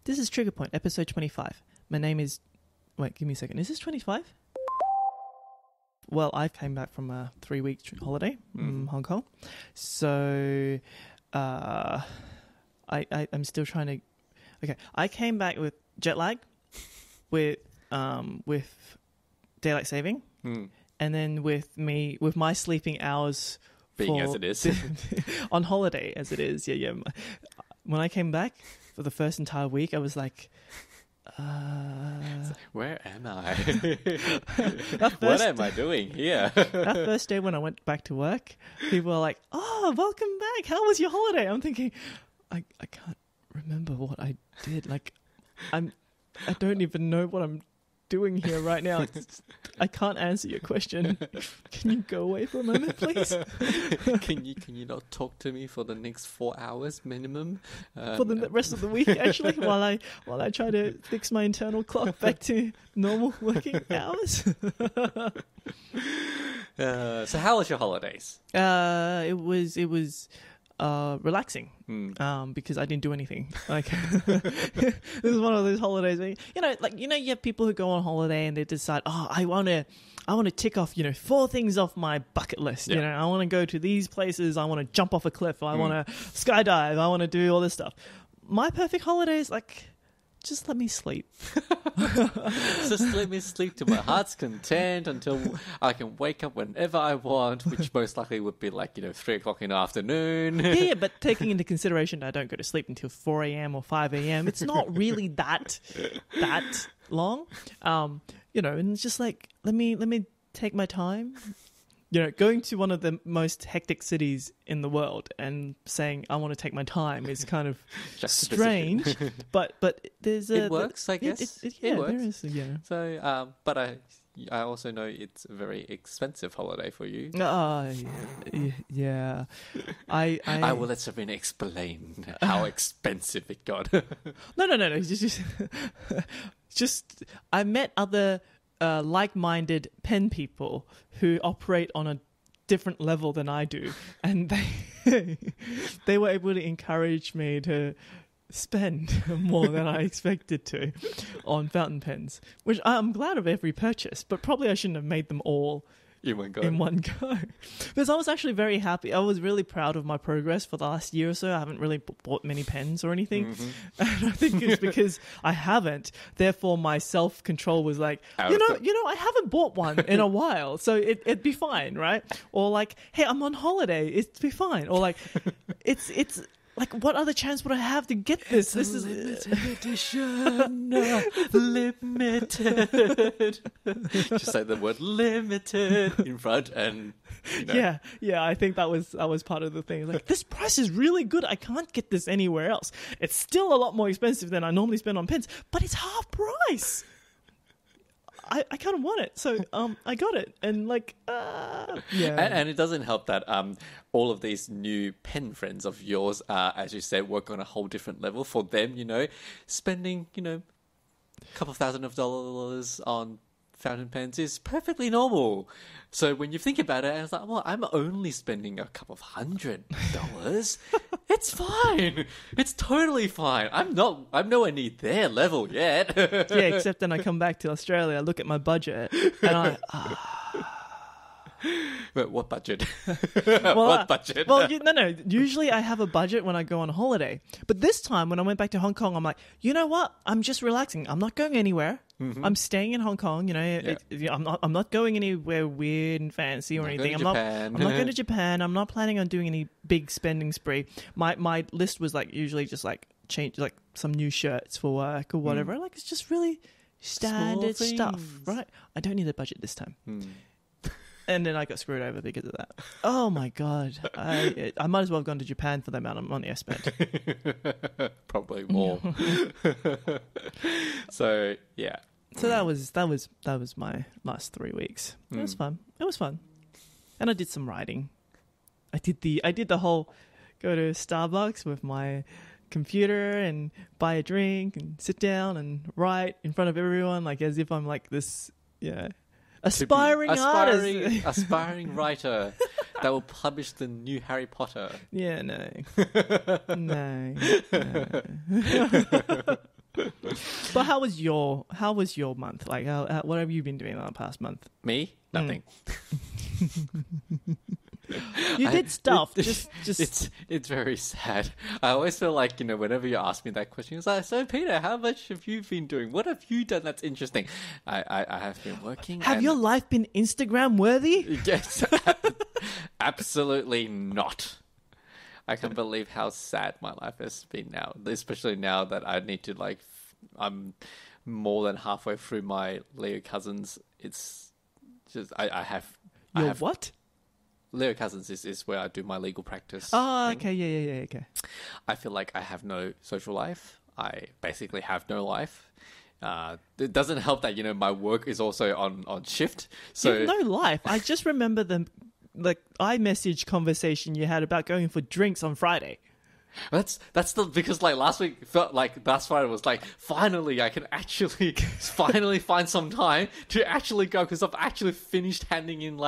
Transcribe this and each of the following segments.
This is Trigger Point, episode 25. My name is... Wait, give me a second. Is this 25? Well, I came back from a 3-week holiday in Hong Kong. So, I'm still trying to... Okay, I came back with jet lag, with daylight saving, and then with my sleeping hours... Being as it is. on holiday, as it is. Yeah. When I came back for the first entire week, I was like... Where am I? What am I doing here? That first day when I went back to work, people were like, "Oh, welcome back. How was your holiday?" I'm thinking, I can't remember what I did. Like, I don't even know what I'm doing here right now. I can't answer your question. Can you go away for a moment, please? Can you not talk to me for the next 4 hours minimum? For the rest of the week, actually, while I try to fix my internal clock back to normal working hours. So how was your holidays? It was relaxing because I didn't do anything. Like this is one of those holidays where, you have people who go on holiday and they decide, I want to tick off 4 things off my bucket list. I want to go to these places, I want to jump off a cliff, I want to skydive, I want to do all this stuff. My perfect holiday is like, just let me sleep. Just let me sleep to my heart's content until I can wake up whenever I want, which most likely would be like, 3 o'clock in the afternoon. Yeah, but taking into consideration I don't go to sleep until 4 a.m. or 5 a.m., it's not really that long. And it's just like, let me take my time. Going to one of the most hectic cities in the world and saying I want to take my time is kind of strange, but there's it works, I guess. It works. There is, yeah. So, but I also know it's a very expensive holiday for you. Yeah. I will let Serena explain how expensive it got. No. Just I met other like-minded pen people who operate on a different level than I do, and they were able to encourage me to spend more than I expected to on fountain pens, which I'm glad of every purchase, but probably I shouldn't have made them all in one go. Because I was actually very happy. I was really proud of my progress for the last year or so. I haven't really bought many pens or anything. And I think it's because I haven't. Therefore, my self-control was like, I haven't bought one in a while, so it'd be fine, right? Or like, hey, I'm on holiday, it'd be fine. Or like, it's like, what other chance would I have to get this? This is limited edition. Limited. Just say the word limited in front, and yeah. I think that was part of the thing. Like, this price is really good. I can't get this anywhere else. It's still a lot more expensive than I normally spend on pens, but it's half price. I kind of want it, so I got it, and like, yeah. And it doesn't help that all of these new pen friends of yours, as you said, work on a whole different level. For them, spending a couple of $1,000s on fountain pens is perfectly normal. So when you think about it, and it's like, well, I'm only spending a couple of $100. It's fine. It's totally fine. I'm nowhere near their level yet. Yeah, except then I come back to Australia, I look at my budget, and But what budget? What budget? Well, no. Usually I have a budget when I go on holiday. But this time when I went back to Hong Kong, I'm like, you know what? I'm just relaxing. I'm not going anywhere. I'm staying in Hong Kong. I'm not going anywhere weird and fancy or anything. I'm not going to Japan. I'm not planning on doing any big spending spree. My list was like usually just like change like some new shirts for work or whatever. Like, it's just really standard stuff, right? I don't need a budget this time. And then I got screwed over because of that. Oh my God. I might as well have gone to Japan for the amount of money I spent. Probably more. So, yeah. So that was my last 3 weeks. It was fun. And I did some writing. I did the whole go to Starbucks with my computer and buy a drink and sit down and write in front of everyone, like as if I'm like this, aspiring artist. Aspiring writer that will publish the new Harry Potter. Yeah, no. But how was your month? Like, what have you been doing in the past month? Me? Nothing. You did stuff. It's very sad. I always feel like, whenever you ask me that question, it's like, so Peter, how much have you been doing? What have you done that's interesting? I have been working. Have your life been Instagram worthy? Yes, absolutely not. I can't believe how sad my life has been now, especially now that I need to I'm more than halfway through my Leo Cousins. It's just I have what? Leo Cousins is where I do my legal practice. Oh, thing. okay, yeah, okay. I feel like I have no social life. I basically have no life. It doesn't help that my work is also on shift. So You have no life. I just remember the iMessage conversation you had about going for drinks on Friday. Because last week felt like last Friday was like, finally I can actually find some time to actually go, because I've actually finished handing in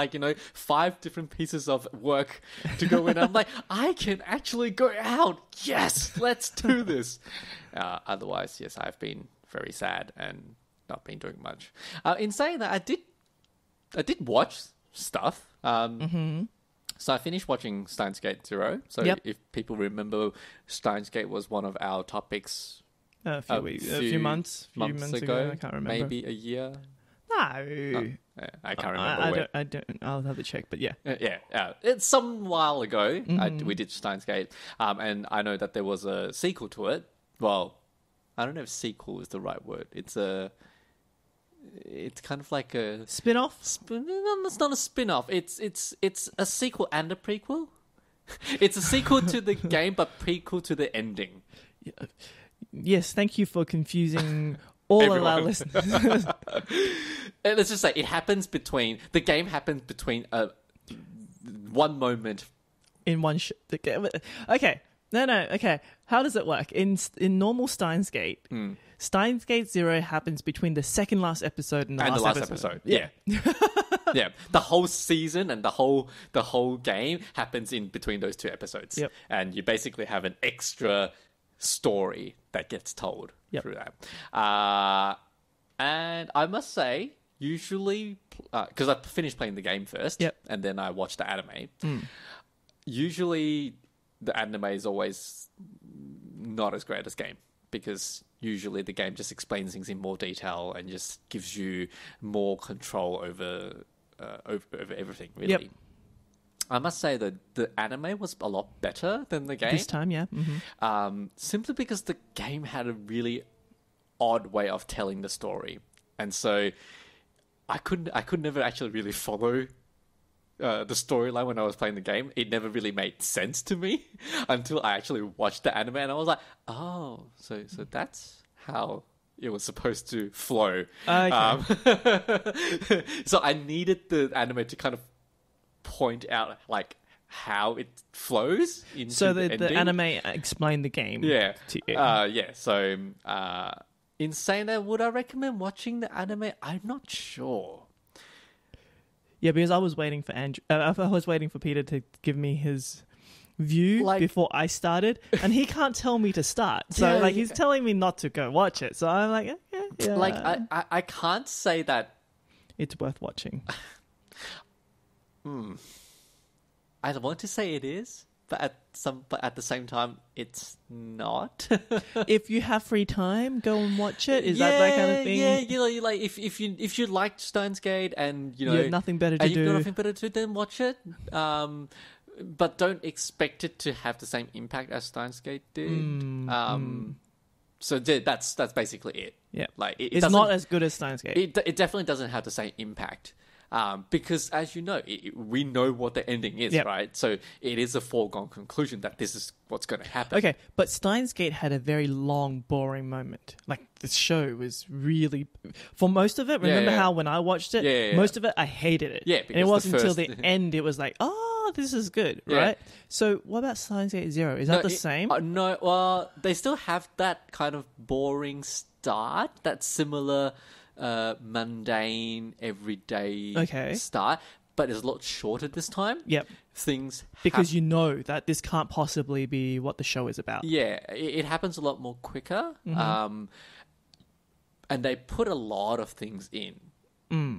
5 different pieces of work to go in. I'm like, I can actually go out. Yes, let's do this. Otherwise, yes, I've been very sad and not been doing much. In saying that, I did watch stuff. So I finished watching Steins Gate 0. So if people remember, Steins Gate was one of our topics a few months ago. I can't remember. Maybe a year. No. I can't remember. I don't. I'll have to check, but yeah. It's some while ago. We did Steins Gate. And I know that there was a sequel to it. Well, I don't know if sequel is the right word. It's kind of like a spin-off. No, it's not a spin-off. It's a sequel and a prequel. It's a sequel to the game, but prequel to the ending. Yes, thank you for confusing all of our listeners. Let's just say the game happens between one moment in one. Okay. No. Okay. How does it work in normal Steins Gate? Steins Gate 0 happens between the second last episode and the last episode. Yeah. Yeah. The whole season and the whole game happens in between those 2 episodes. Yep. And you basically have an extra story that gets told through that. And I must say, usually, because I finished playing the game first, and then I watched the anime. Usually, the anime is always not as great as game, because usually the game just explains things in more detail and just gives you more control over everything, really. Yep. I must say that the anime was a lot better than the game. This time, yeah. Simply because the game had a really odd way of telling the story. And so I could never actually really follow the storyline when I was playing the game. It never really made sense to me until I actually watched the anime, and I was like, oh, so that's how it was supposed to flow. Okay. So I needed the anime to kind of point out how it flows into so the ending. anime explained the game. Yeah. To you. So in saying that, would I recommend watching the anime? I'm not sure. Yeah, because I was waiting for I was waiting for Peter to give me his view before I started, and he can't tell me to start. So he's telling me not to go watch it. So I'm like, yeah. I can't say that it's worth watching. I want to say it is, but at the same time, it's not. If you have free time, go and watch it. Is that kind of thing? Yeah, if you liked Steins Gate and you have nothing better to do, you've got nothing better to do, then watch it. But don't expect it to have the same impact as Steins Gate did. So that's basically it. Yeah, it's not as good as Steins Gate. It definitely doesn't have the same impact. Because as you know, we know what the ending is, right? So it is a foregone conclusion that this is what's going to happen. Okay, but Steins Gate had a very long, boring moment. The show was really... For most of it, remember how when I watched it, most of it, I hated it. Yeah, and it wasn't until the end, it was like, oh, this is good, right? So what about Steins Gate 0? Is that the same? No, well, they still have that kind of boring start, that similar... mundane, everyday start, but it's a lot shorter this time. Yep. Because you know that this can't possibly be what the show is about. Yeah, it happens a lot more quicker. and they put a lot of things in.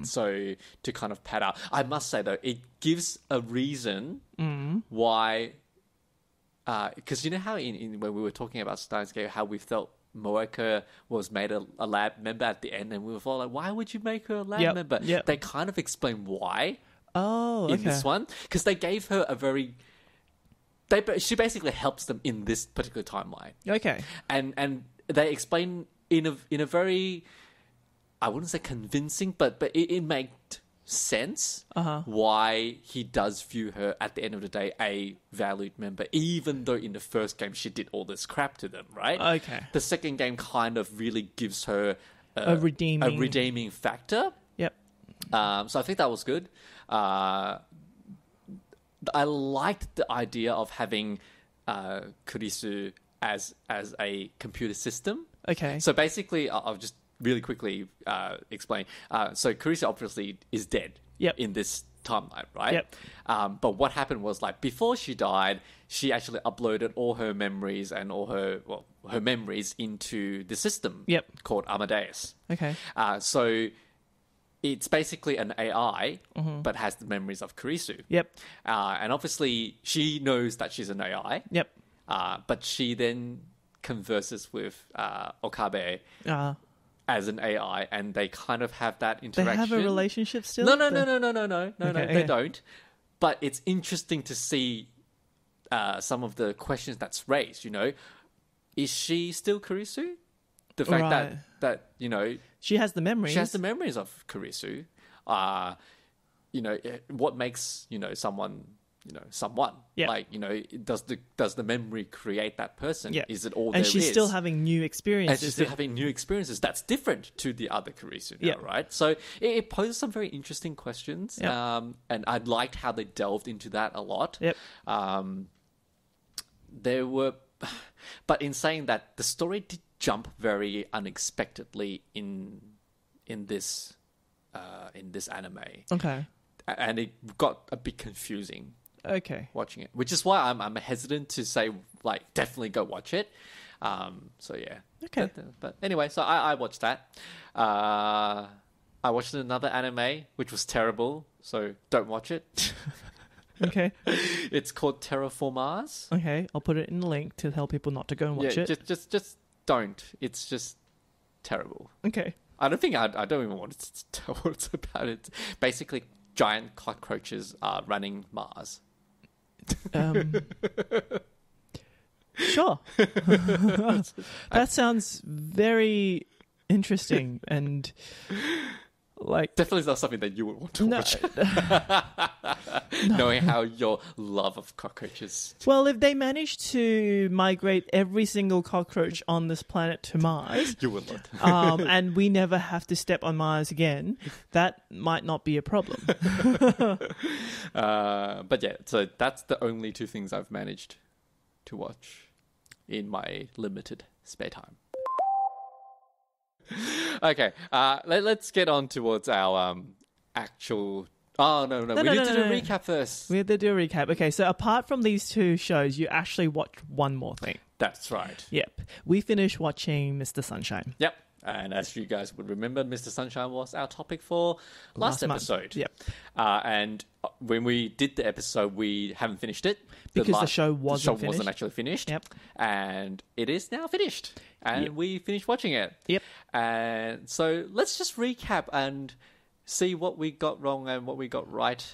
So to kind of pad out. I must say, though, it gives a reason why... Because you know how when we were talking about Steins Gate, how we felt Moeka was made a lab member at the end, and we were all like, why would you make her a lab member? Yep. They kind of explain why in this one. Because they gave her a very... she basically helps them in this particular timeline. Okay. And they explain in a very... I wouldn't say convincing, but it made sense why he does view her at the end of the day a valued member, even though in the first game she did all this crap to them, right? Okay. The second game kind of really gives her A redeeming factor. Yep. So I think that was good. I liked the idea of having Kurisu as a computer system. Okay. So basically, I'll just really quickly explain. So Kurisu obviously is dead in this timeline, right? Yep. But what happened was, like, before she died, she actually uploaded all her memories and all her memories into the system called Amadeus. Okay. So it's basically an AI, but has the memories of Kurisu. Yep. And obviously, she knows that she's an AI. Yep. But she then converses with Okabe as an AI, and they kind of have that interaction. They have a relationship still? No, Okay. they don't. But it's interesting to see some of the questions that's raised, you know. Is she still Kurisu? The fact that, you know... She has the memories. She has the memories of Kurisu. You know, what makes, you know, someone... You know, someone like, you know, does the memory create that person? Yeah. Is it all and there she's is? still having new experiences. And she's still having new experiences. That's different to the other Kurisu now, right? So it poses some very interesting questions. And I liked how they delved into that a lot. Yep. There were, but in saying that, the story did jump very unexpectedly in this anime. Okay. And it got a bit confusing. Okay. Watching it, which is why I'm hesitant to say, like, definitely go watch it. So yeah. Okay. But anyway, so I watched that. I watched another anime which was terrible, so don't watch it. Okay. It's called Terraformars. Okay, I'll put it in the link to tell people not to go and watch it. Just don't. It's just terrible. Okay. I don't think I don't even want to tell what it's about. It's basically giant cockroaches are running Mars. Sure. That sounds very interesting and like definitely not something that you would want to watch. Knowing how your love of cockroaches. Well, if they manage to migrate every single cockroach on this planet to Mars, you would love and we never have to step on Mars again, that might not be a problem. But yeah, so that's the only two things I've managed to watch in my limited spare time. Okay, let's get on towards our actual... Oh, no. We need to do a recap first. We have to do a recap. Okay, so apart from these two shows, you actually watched one more thing. That's right. Yep. We finished watching Mr. Sunshine. Yep. And as you guys would remember, Mr. Sunshine was our topic for last episode. Month. Yep. And when we did the episode, we haven't finished it. Because the show wasn't actually finished. Yep. And it is now finished. And we finished watching it. Yep. And so let's just recap and see what we got wrong and what we got right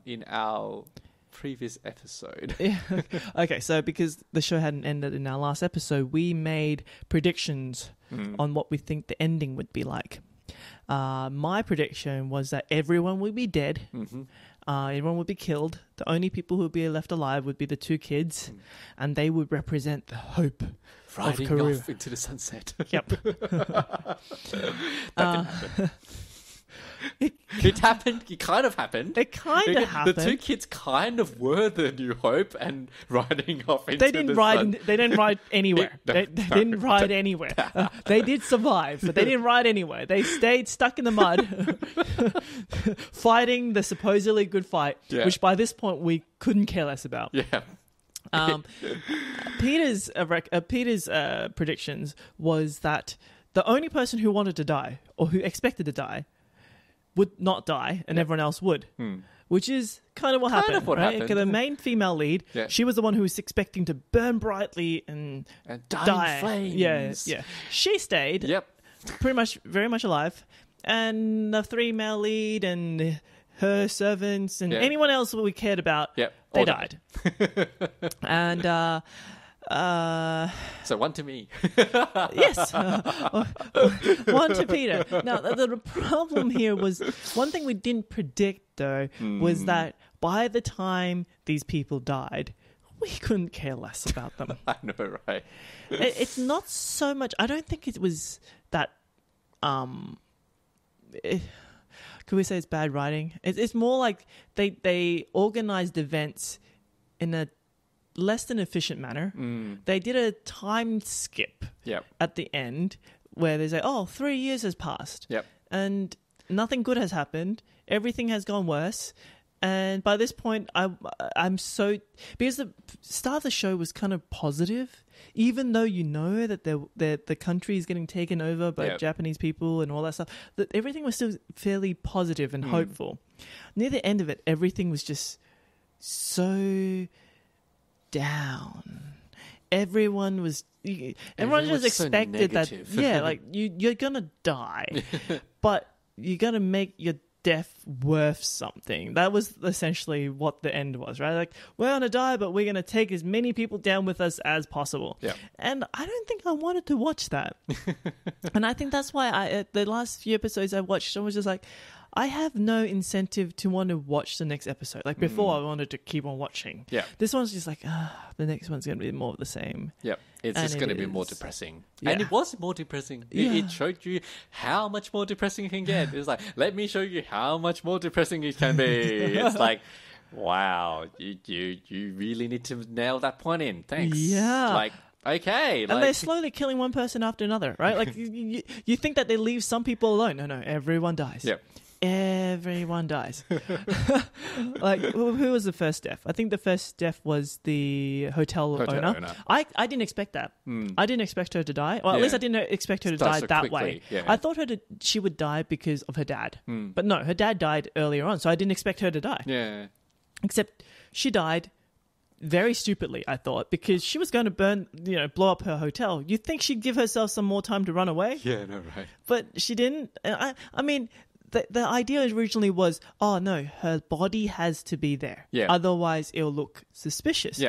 in our previous episode. Yeah. Okay, so because the show hadn't ended in our last episode, we made predictions on what we think the ending would be like. My prediction was that everyone would be dead. Mm-hmm. Everyone would be killed. The only people who would be left alive would be the two kids, and they would represent the hope riding of Korea. Off into the sunset. Yep. That didn't happen. It happened. It kind of happened. It kind of happened. The two kids kind of were the New Hope and riding off into the sun. They didn't ride anywhere. They didn't ride anywhere. They did survive, but they didn't ride anywhere. They stayed stuck in the mud, fighting the supposedly good fight, which by this point we couldn't care less about. Yeah. Peter's predictions was that the only person who wanted to die or who expected to die would not die, and everyone else would. Which is kind of what happened, right? happened. The main female lead, she was the one who was expecting to burn brightly and die in flames. Yeah. She stayed. Yep. Pretty much, very much alive. And the three male lead and her servants and anyone else that we cared about, they died. And so one to me. yes, one to Peter. Now the problem here was one thing we didn't predict though was that by the time these people died, we couldn't care less about them. I know, right? It's not so much. I don't think it was that. Could we say it's bad writing? It's more like they organized events in a less than efficient manner. They did a time skip at the end where they say, 3 years has passed. And nothing good has happened. Everything has gone worse. And by this point, I'm so... Because the start of the show was kind of positive, even though you know that the country is getting taken over by Japanese people and all that stuff, that everything was still fairly positive and hopeful. Near the end of it, everything was just so down. Everyone just expected that, like you're gonna die, but you're gonna make your death worth something. That was essentially what the end was, right? Like, we're gonna die, but we're gonna take as many people down with us as possible. And I don't think I wanted to watch that. And I think that's why the last few episodes I watched, I was just like, I have no incentive to want to watch the next episode. Like before, I wanted to keep on watching. This one's just like, the next one's going to be more of the same. It's just going to be more depressing. And it was more depressing. It showed you how much more depressing it can get. It's like, let me show you how much more depressing it can be. It's like, wow, you really need to nail that point in. Thanks. Like, okay. And they're slowly killing one person after another, right? Like, you think that they leave some people alone. No, everyone dies. Everyone dies. Like, who was the first death? I think the first death was the hotel owner. I didn't expect that. I didn't expect her to die. Well, at least I didn't expect her to die that way. I thought she would die because of her dad. But no, her dad died earlier on, so I didn't expect her to die. Except she died very stupidly, I thought, because she was going to blow up her hotel. You'd think she'd give herself some more time to run away. Right. But she didn't. I mean... The idea originally was, her body has to be there. Otherwise, it'll look suspicious.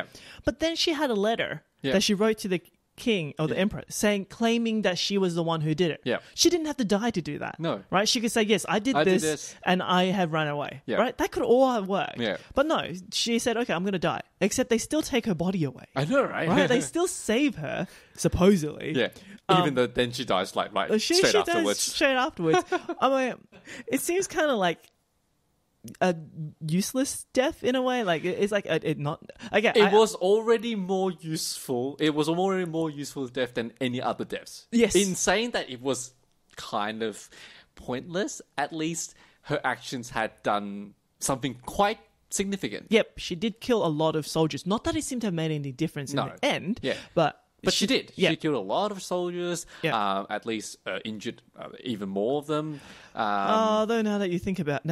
But then she had a letter that she wrote to the king or the emperor claiming that she was the one who did it. She didn't have to die to do that. No. Right? She could say, yes, I did this and I have run away. Right? That could all have worked. But no, she said, okay, I'm going to die. Except they still take her body away. I know, right? Right? They still save her, supposedly. Even though then she dies straight afterwards. Straight afterwards. I mean, it seems kind of like a useless death in a way. Like it's like it not. Okay, it was already more useful. It was already more useful death than any other deaths. Yes. In saying that it was kind of pointless, at least her actions had done something quite significant. Yep, she did kill a lot of soldiers. Not that it seemed to have made any difference in the end. But she did. She killed a lot of soldiers. At least injured even more of them. Although now that I think about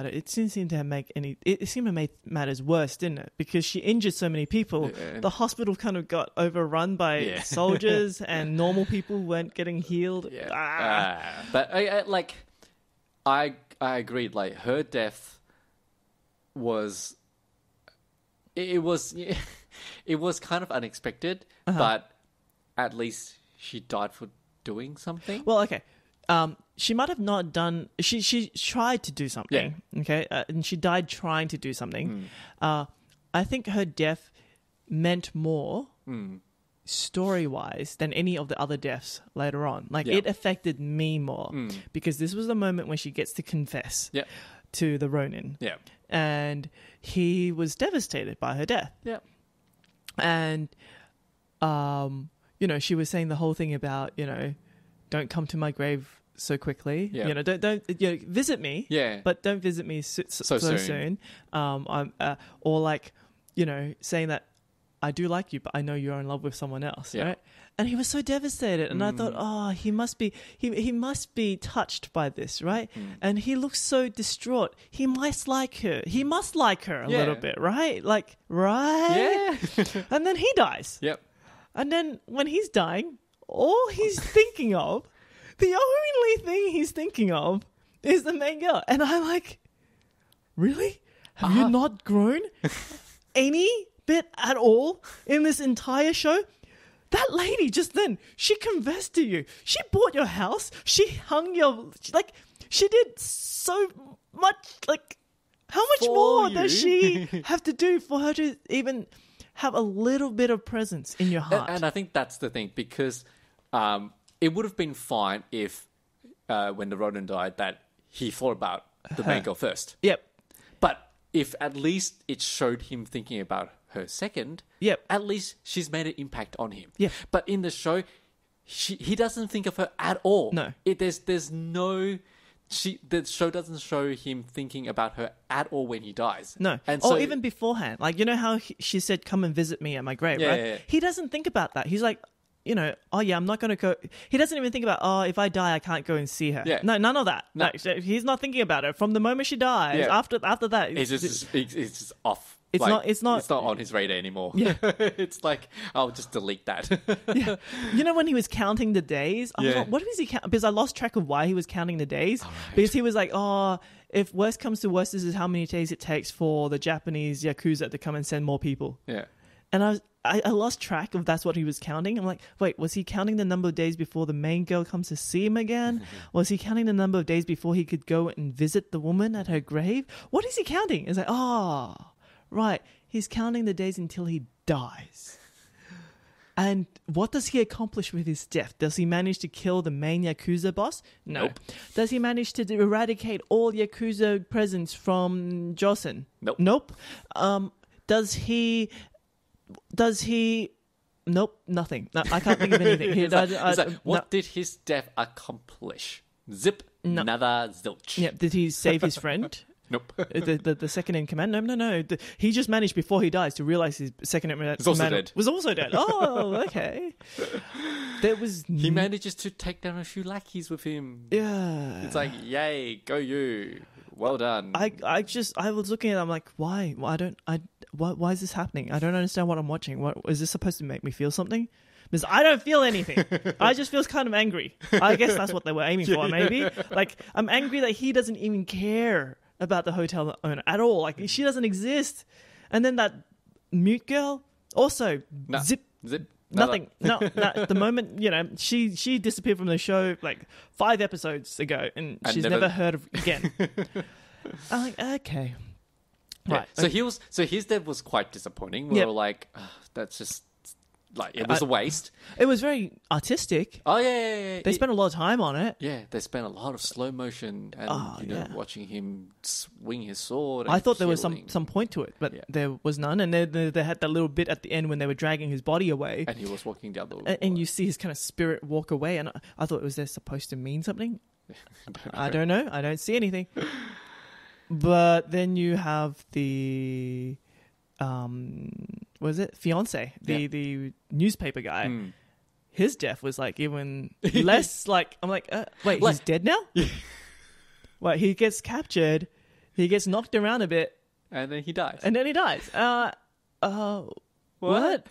it, it didn't seem to have it seemed to make matters worse, didn't it? Because she injured so many people. The hospital kind of got overrun by soldiers, and normal people weren't getting healed. But I agreed. Like, her death was. It was kind of unexpected, but at least she died for doing something. Well, okay. She might have not done... She tried to do something, okay? And she died trying to do something. I think her death meant more story-wise than any of the other deaths later on. Like, it affected me more because this was the moment when she gets to confess to the Ronin. And he was devastated by her death. And, she was saying the whole thing about, don't come to my grave so quickly. Don't visit me. But don't visit me so soon. Or like, saying that I do like you, but I know you're in love with someone else, Yeah. right? And he was so devastated. And I thought, oh, he must be touched by this, right? And he looks so distraught. He must like her. He must like her a Yeah. little bit, right? Like, right? Yeah. And then he dies. Yep. And then when he's dying, all he's thinking of, the only thing he's thinking of is the main girl. And I'm like, really? Have you not grown any bit at all in this entire show? That lady just then, she confessed to you. She bought your house. She hung your, like, she did so much, like, how much For more you. does she have to do for her to even have a little bit of presence in your heart? And I think that's the thing, because it would have been fine if when the rodent died that he thought about the main girl first. Yep. But if at least it showed him thinking about her second, Yep. at least she's made an impact on him. Yeah. But in the show, he doesn't think of her at all. No. There's no... the show doesn't show him thinking about her at all when he dies. No. And Or even beforehand. Like, you know how she said, come and visit me at my grave, Yeah, right? yeah, yeah. He doesn't think about that. He's like, you know, oh yeah, I'm not going to go. He doesn't even think about, oh, if I die, I can't go and see her. Yeah. No, none of that. No. Like, so he's not thinking about her. From the moment she dies, Yeah. after that. it's just off. It's not- it's not on his radar anymore. Yeah. It's like, I'll just delete that. Yeah. You know, when he was counting the days, I was Yeah. like, what was he counting? Because I lost track of why he was counting the days. Because he was like, oh, if worst comes to worst, this is how many days it takes for the Japanese Yakuza to come and send more people. Yeah. And I lost track of that's what he was counting. I'm like, wait, was he counting the number of days before the main girl comes to see him again? Was he counting the number of days before he could go and visit the woman at her grave? What is he counting? It's like, oh, right. He's counting the days until he dies. And what does he accomplish with his death? Does he manage to kill the main Yakuza boss? No. Nope. Does he manage to eradicate all Yakuza presence from Joseon? Nope. Nope. Does he... Nope, nothing. No, I can't think of anything. It's like, what did his death accomplish? Zip, No. nada, zilch. Yeah, did he save his friend? Nope. The second in command? No. He just managed before he dies to realize his second in command was also dead. Oh, okay. There was... He manages to take down a few lackeys with him. Yeah. It's like, yay, go you. Well done. I was looking at it, I'm like, why? Why is this happening? I don't understand what I'm watching. What is this supposed to make me feel something? Because I don't feel anything. I just feel kind of angry. I guess that's what they were aiming for, maybe. Like, I'm angry that he doesn't even care about the hotel owner at all. Like, she doesn't exist. And then that mute girl, also, No. zip, Zip. nothing. No, the moment, you know, she disappeared from the show like 5 episodes ago, and she's never heard of again. I'm like, okay. Yeah. Right. So his death was quite disappointing. We Yep. were like, that's just like, it was a waste. It was very artistic. Oh yeah. They spent a lot of time on it. Yeah, they spent a lot of slow motion and watching him swing his sword. I and thought there was killing. some point to it, but Yeah. there was none. And they had that little bit at the end when they were dragging his body away, And he was walking down the and you see his kind of spirit walk away. And I thought, was there supposed to mean something? I don't know. I don't see anything. But then you have the, was it fiance, the newspaper guy. Mm. His death was like even less like, I'm like, wait, Like- he's dead now? Well, he gets captured, he gets knocked around a bit, And then he dies. and then he dies. What?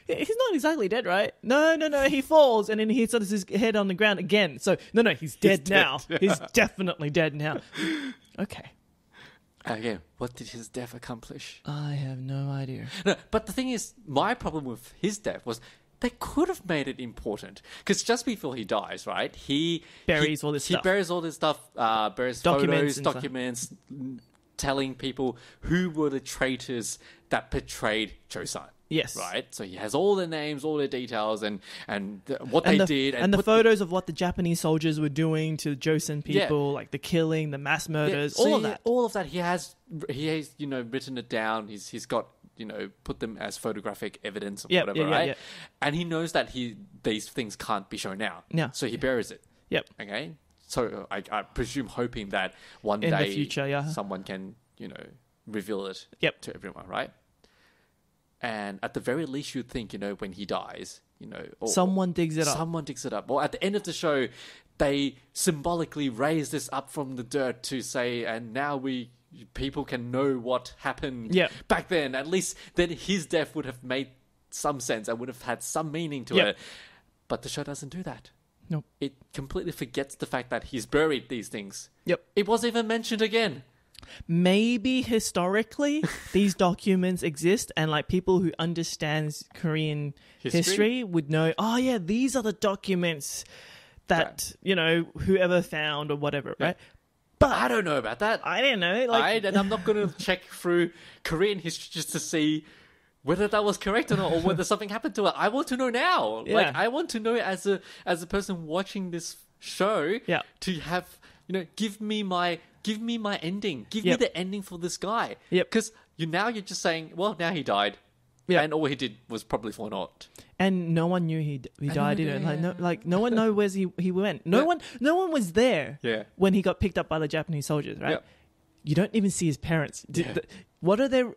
He's not exactly dead, right? No. He falls, and then he hits his head on the ground again. So, no, he's dead now. He's definitely dead now. Okay. Again, what did his death accomplish? I have no idea. No, but the thing is, my problem with his death was they could have made it important. Because just before he dies, right, he Buries all this He stuff. buries all this stuff, buries Documents photos, and stuff. documents, telling people who were the traitors that betrayed Joseon. Yes. Right? So he has all their names, all their details, and what they did. And the put photos of what the Japanese soldiers were doing to Joseon people, like the killing, the mass murders, so all of that. All of that. He has written it down. He's got, put them as photographic evidence or whatever, right? Yep. And he knows that these things can't be shown out. Yeah. So he buries it. Yep. Okay. So I presume hoping that one In the day future, yeah. someone can, reveal it Yep. to everyone, right? And at the very least, you'd think, when he dies, Someone digs it up. Someone digs it up. Well, at the end of the show, they symbolically raise this up from the dirt to say, and now people can know what happened back then. At least then his death would have made some sense and would have had some meaning to it. But the show doesn't do that. Nope. It completely forgets the fact that he's buried these things. Yep. It wasn't even mentioned again. Maybe historically these documents exist, and like people who understands Korean history would know, oh yeah, these are the documents that, whoever found or whatever, right? But I don't know about that. I don't know. And I'm not going to check through Korean history just to see whether that was correct or not, or whether something happened to it. I want to know now. Yeah. Like, I want to know as a person watching this show to have, give me my ending. Give me the ending for this guy. Because you're just saying, well, now he died. And all he did was probably for naught. And no one knew he died either. No one knows where he went. No one was there when he got picked up by the Japanese soldiers, right? You don't even see his parents. What are their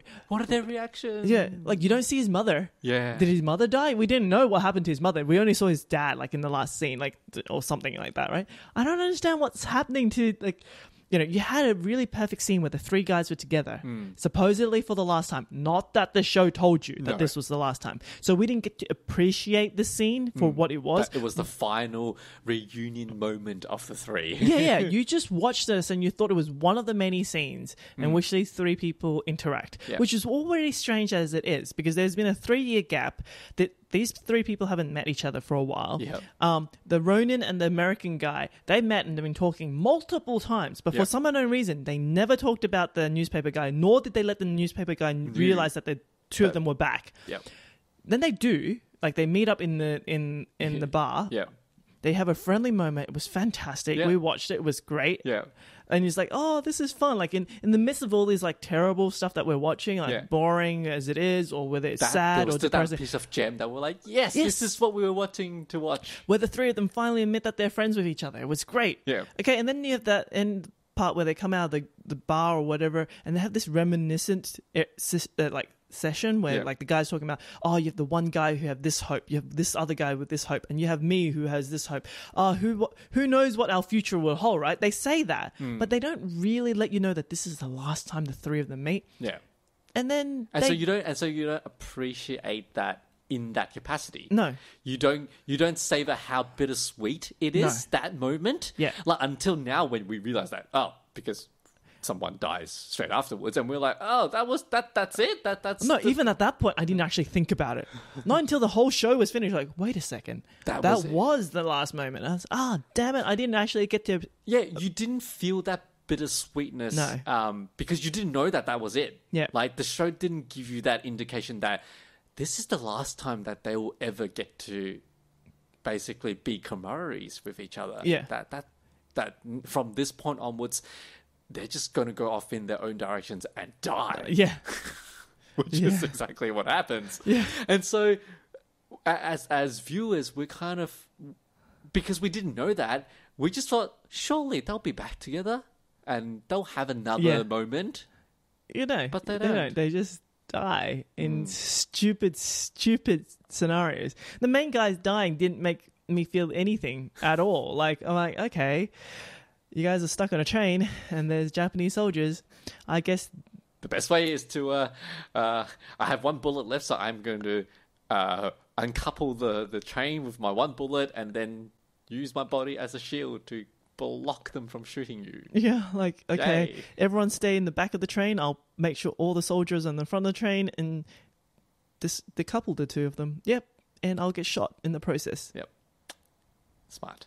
reactions? Yeah, like you don't see his mother. Yeah. Did his mother die? We didn't know what happened to his mother. We only saw his dad, like in the last scene, like or something like that, right? I don't understand what's happening to like. You had a really perfect scene where the three guys were together, supposedly for the last time. Not that the show told you that this was the last time. So we didn't get to appreciate the scene for what it was. It was the final reunion moment of the three. Yeah. You just watched this and you thought it was one of the many scenes in which these three people interact, which is already strange as it is, because there's been a 3-year gap that these three people haven't met each other for a while. The Ronin and the American guy, they met and they've been talking multiple times, but for some unknown reason, they never talked about the newspaper guy, nor did they let the newspaper guy realize that the two of them were back. Then they do, like they meet up in the bar. They have a friendly moment. It was fantastic. We watched it. It was great. And he's like, oh, this is fun. Like in the midst of all these like terrible stuff that we're watching, like boring as it is, or whether it's sad or depressing. That piece of gem that we're like, yes, this is what we were wanting to watch. Where the three of them finally admit that they're friends with each other. It was great. Okay, and then you have that end part where they come out of the bar or whatever, and they have this reminiscent session where like the guy's talking about, oh, you have the one guy who have this hope, you have this other guy with this hope, and you have me who has this hope. Who knows what our future will hold, right? They say that, but they don't really let you know that this is the last time the three of them meet. And then so you don't appreciate that in that capacity. No. You don't savor how bittersweet it is, that moment. Like until now when we realize that, because someone dies straight afterwards, and we're like, oh, that's it. That's even at that point, I didn't actually think about it. Not until the whole show was finished. Like, wait a second, that was the last moment. I was, damn it, I didn't actually get to. Yeah, you didn't feel that bittersweetness. No. Because you didn't know that was it. Yeah, like the show didn't give you that indication that this is the last time that they will ever get to basically be camaraderies with each other. Yeah, that from this point onwards, they're just going to go off in their own directions and die. Yeah. Which is exactly what happens. Yeah. And so as viewers, we're kind of, because we didn't know that, we just thought, surely they'll be back together and they'll have another moment. But they don't. They just die in stupid scenarios. The main guy's dying didn't make me feel anything at all. Like, I'm like, okay, you guys are stuck on a train and there's Japanese soldiers. I guess the best way is to I have one bullet left, so I'm going to uncouple the train with my one bullet and then use my body as a shield to block them from shooting you. Yeah, like, okay, everyone stay in the back of the train. I'll make sure all the soldiers are in the front of the train and decouple the two of them. Yep, and I'll get shot in the process. Yep. Smart.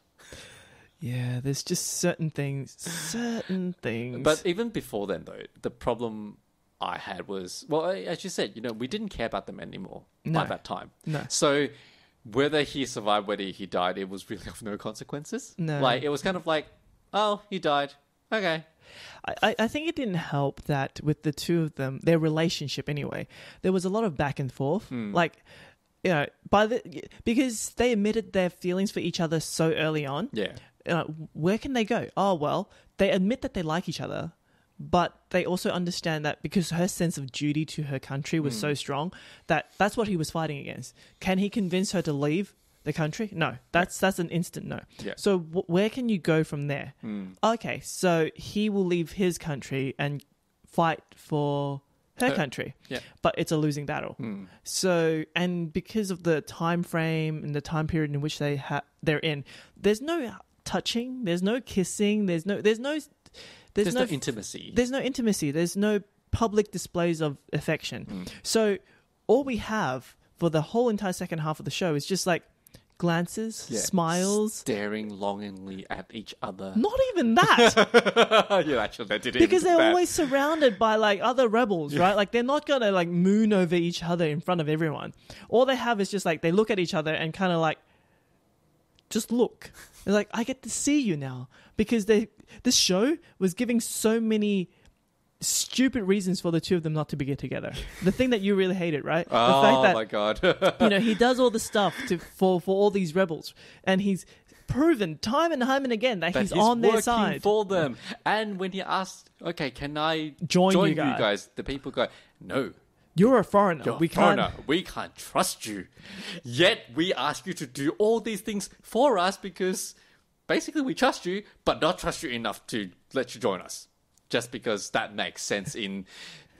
Yeah, there's just certain things. But even before then, though, the problem I had was, well, as you said, we didn't care about them anymore by that time. No. So whether he survived, whether he died, it was really of no consequences. No. Like, it was kind of like, oh, he died. Okay. I think it didn't help that with the two of them, their relationship anyway, there was a lot of back and forth. Like, because they admitted their feelings for each other so early on. Yeah. Where can they go? Oh, well, they admit that they like each other, but they also understand that because her sense of duty to her country was so strong, that's what he was fighting against. Can he convince her to leave the country? No, that's an instant no. Yeah. So where can you go from there? Okay, so he will leave his country and fight for her country, but it's a losing battle. So, and because of the time frame and the time period in which they're in, there's no touching, there's no kissing, there's no intimacy. There's no intimacy. There's no public displays of affection. So all we have for the whole entire second half of the show is just like glances, smiles, staring longingly at each other. Not even that. Yeah, actually, they did it because they're always surrounded by like other rebels, right? Like they're not gonna like moon over each other in front of everyone. All they have is just like they look at each other and kind of like just look. They're like, I get to see you now, because this show was giving so many stupid reasons for the two of them not to be together. The thing that you really hated, right? The fact that, my god. he does all the stuff for all these rebels, and he's proven time and time and again that he's on their side for them. And when he asked, okay, can I join you guys? The people go, no. You're a foreigner. We can't trust you. Yet we ask you to do all these things for us because basically we trust you, but not trust you enough to let you join us. Just because that makes sense in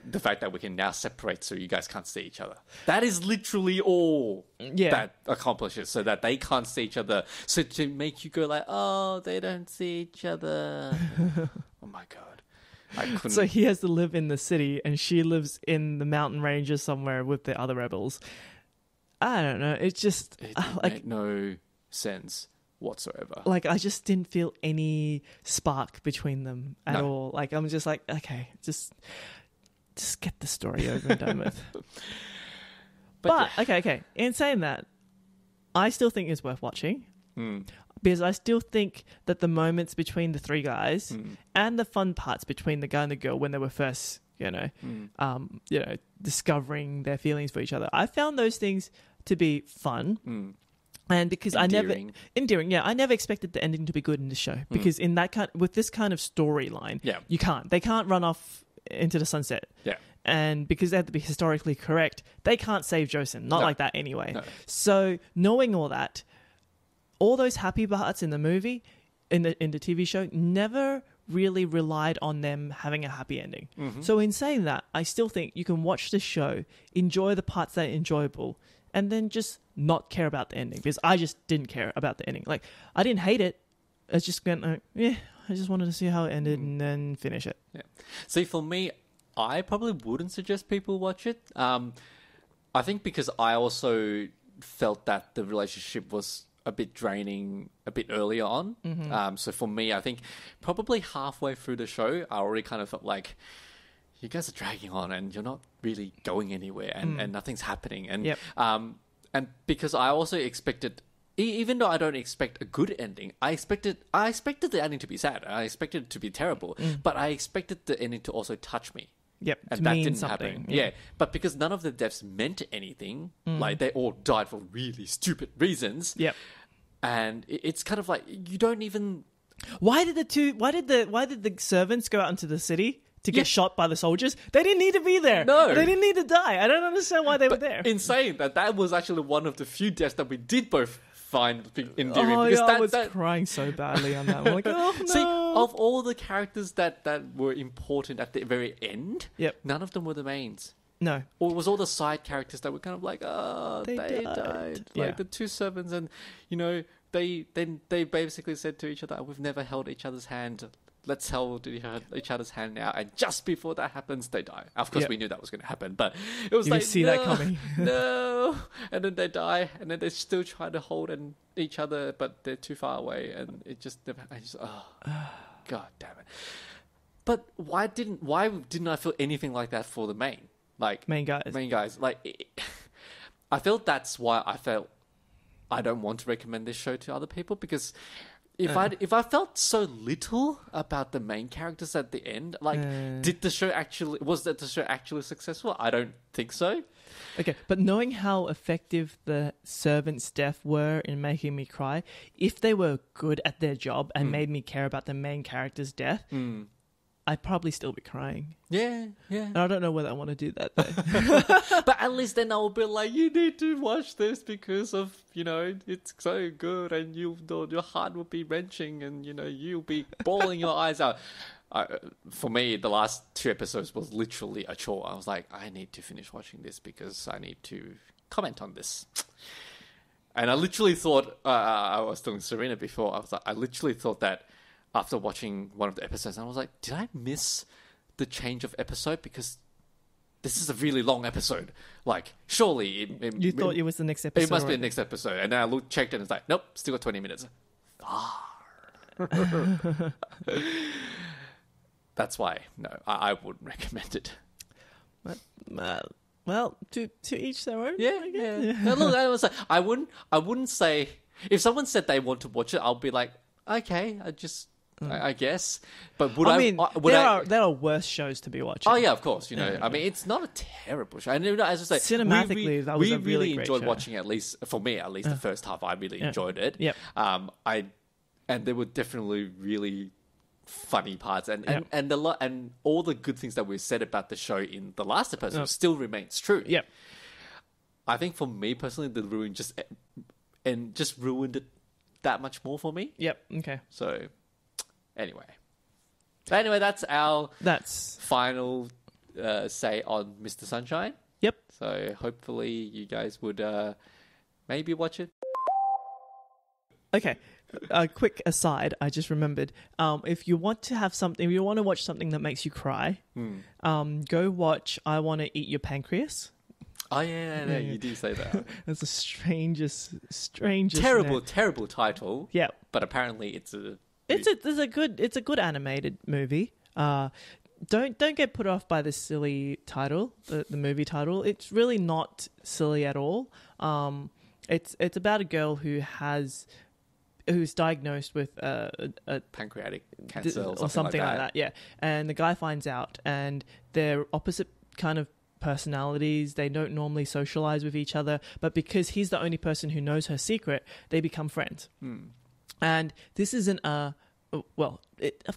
the fact that we can now separate so you guys can't see each other. That is literally all that accomplishes, so that they can't see each other. So to make you go like, oh, they don't see each other. Oh my god. I couldn't. So he has to live in the city and she lives in the mountain ranges somewhere with the other rebels. I don't know. It made no sense whatsoever. Like, I just didn't feel any spark between them at all. Like, I'm just like, okay, just get the story over and done with. But okay. In saying that, I still think it's worth watching. Because I still think that the moments between the three guys and the fun parts between the guy and the girl when they were first, discovering their feelings for each other, I found those things to be fun. And because endearing. I never expected the ending to be good in this show, because with this kind of storyline, they can't run off into the sunset. Yeah. And because they have to be historically correct, they can't save Joseon. Not like that anyway. No. So knowing all that, all those happy parts in the movie, in the TV show, never really relied on them having a happy ending. So in saying that, I still think you can watch the show, enjoy the parts that are enjoyable, and then just not care about the ending, because I just didn't care about the ending. Like, I didn't hate it. It's just I just wanted to see how it ended and then finish it. Yeah. See, for me, I probably wouldn't suggest people watch it. I think because I also felt that the relationship was a bit draining a bit earlier on. So for me, I think probably halfway through the show, I already kind of felt like, you guys are dragging on and you're not really going anywhere, and nothing's happening. And and because I also expected, even though I don't expect a good ending, I expected the ending to be sad. I expected it to be terrible, but I expected the ending to also touch me. Yep, and that didn't happen. Yeah, but because none of the deaths meant anything, like they all died for really stupid reasons. Yep, and it's kind of like you don't even. Why did the servants go out into the city to get shot by the soldiers? They didn't need to be there. No, they didn't need to die. I don't understand why they were there. In saying that was actually one of the few deaths that we did both find endearing. Oh, because I was crying so badly on that. I'm like, oh no. See, of all the characters that were important at the very end, none of them were the mains. No. Or it was all the side characters that were kind of like, oh, they died. Like the two servants, and they basically said to each other, we've never held each other's hand. Let's hold each other's hand now. And just before that happens, they die. Of course, we knew that was going to happen, but it was you see that coming. No. And then they die, and then they still try to hold each other, but they're too far away, and it just never. God damn it! But why didn't I feel anything like that for the main guys? Like, I felt that's why I felt I don't want to recommend this show to other people, because if I felt so little about the main characters at the end, like, was the show actually successful? I don't think so. Okay, but knowing how effective the servants' death were in making me cry, if they were good at their job and made me care about the main character's death, I'd probably still be crying. Yeah. And I don't know whether I want to do that though. But at least then I'll be like, you need to watch this because of, it's so good, and your heart will be wrenching, and, you'll be bawling your eyes out. For me, the last 2 episodes was literally a chore. I was like, I need to finish watching this because I need to comment on this. And I literally thought, I was telling Serena before, I literally thought that after watching one of the episodes, I was like, did I miss the change of episode? Because this is a really long episode. Like, surely... You thought it was the next episode? It must be the next episode. And then I checked and it's like, nope, still got 20 minutes. That's why, no, I wouldn't recommend it. Well, to each their own. Yeah. No, look, I wouldn't say... If someone said they want to watch it, I'll be like, okay, I guess. But there are worse shows to be watching. Oh yeah, of course. I mean, it's not a terrible show. And as I say, cinematically, that was a really great enjoyed show. watching, at least for me, the first half. I really enjoyed it. Yep. And there were definitely really funny parts, and all the good things that we said about the show in the last episode still remains true. Yep. I think for me personally, the ruin just ruined it that much more for me. Yep. Okay. So, anyway, that's our final say on Mr. Sunshine. Yep. So hopefully you guys would maybe watch it. Okay. A quick aside, I just remembered. If you want to watch something that makes you cry, go watch I Want to Eat Your Pancreas. Oh yeah, you do say that. That's the strangest terrible title. Yeah, but apparently it's a good animated movie. Don't get put off by the silly title, the movie title. It's really not silly at all. It's about a girl who's diagnosed with a pancreatic cancer or something like that. Yeah, and the guy finds out, and they're opposite kind of personalities. They don't normally socialize with each other, but because he's the only person who knows her secret, they become friends. And this isn't of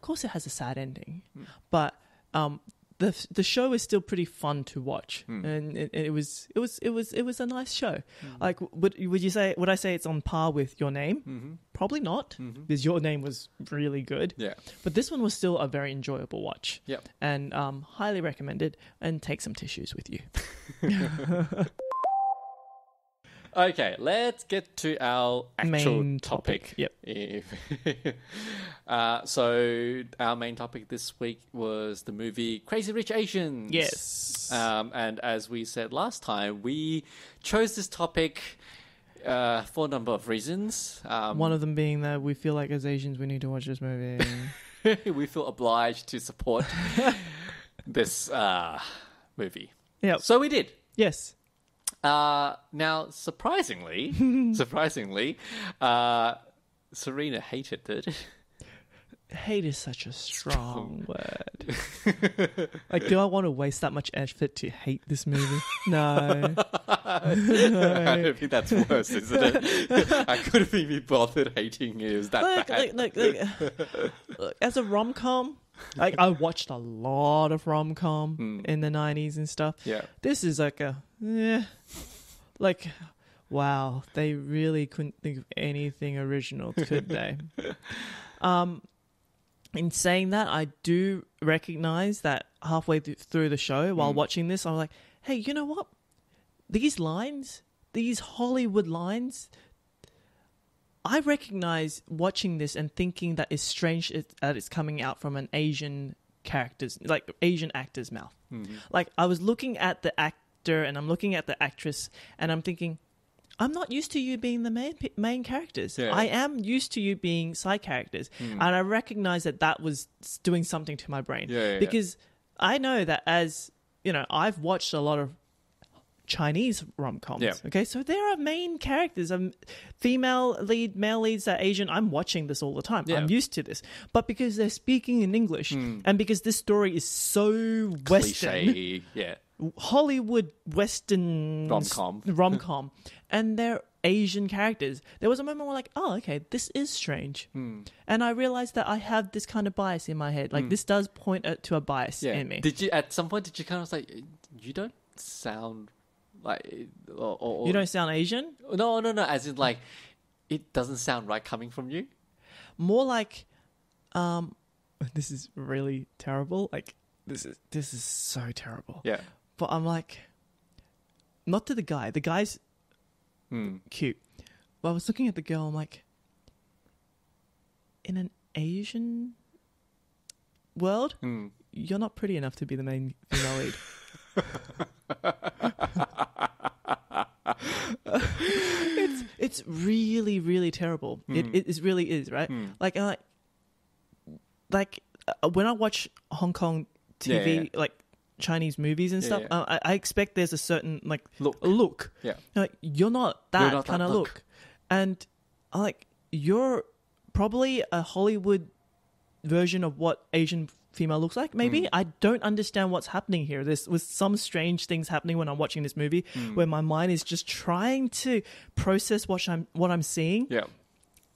course it has a sad ending, but the show is still pretty fun to watch, and it was a nice show. Like, would I say it's on par with Your Name? Probably not, because Your Name was really good. Yeah, but this one was still a very enjoyable watch. Yep, and highly recommended. And take some tissues with you. Okay, let's get to our actual main topic. Yep. So our main topic this week was the movie Crazy Rich Asians. Yes. And as we said last time, we chose this topic for a number of reasons. One of them being that we feel like as Asians we need to watch this movie. We feel obliged to support this movie. Yeah. So we did. Yes. Now, surprisingly, Serena hated it. Hate is such a strong word. Like, do I want to waste that much effort to hate this movie? No. I don't think that's worse, isn't it? I couldn't even be bothered hating it. It was that bad. Look, as a rom-com, like, I watched a lot of rom-com in the 90s and stuff. Yeah. This is wow, they really couldn't think of anything original, could they? In saying that, I do recognize that halfway through the show, while watching this, I was like, hey, you know what? These lines, these Hollywood lines, I recognize watching this and thinking that it's strange that it's coming out from an Asian actor's mouth. Like, I was looking at the actor and I'm looking at the actress and I'm thinking, I'm not used to you being the main characters. Yeah. I am used to you being side characters. And I recognize that was doing something to my brain. Because I know that as, I've watched a lot of Chinese rom-coms. Yeah. Okay, so there are main characters, female lead, male leads that are Asian. I'm watching this all the time. Yeah. I'm used to this. But because they're speaking in English and because this story is so Western. Cliche, yeah. Hollywood Western rom-com, and they're Asian characters. There was a moment where like, oh, okay, this is strange. And I realized that I have this kind of bias in my head. Like this does point to a bias in me. Did you, at some point, you kind of say, you don't sound like... Or, you don't sound Asian? No. As in like, it doesn't sound right coming from you? More like, this is really terrible. Like, this is so terrible. Yeah. But I'm like, not to the guy. The guy's cute. But I was looking at the girl. I'm like, in an Asian world, you're not pretty enough to be the main female lead. It's really, really terrible. It really is, right? Like when I watch Hong Kong TV, like Chinese movies and stuff, I expect there's a certain like look. Yeah, like you're not that kind of look, and you're probably a Hollywood version of what Asian female looks like. Maybe I don't understand what's happening here. There's was some strange things happening when I'm watching this movie, where my mind is just trying to process what I'm seeing. Yeah.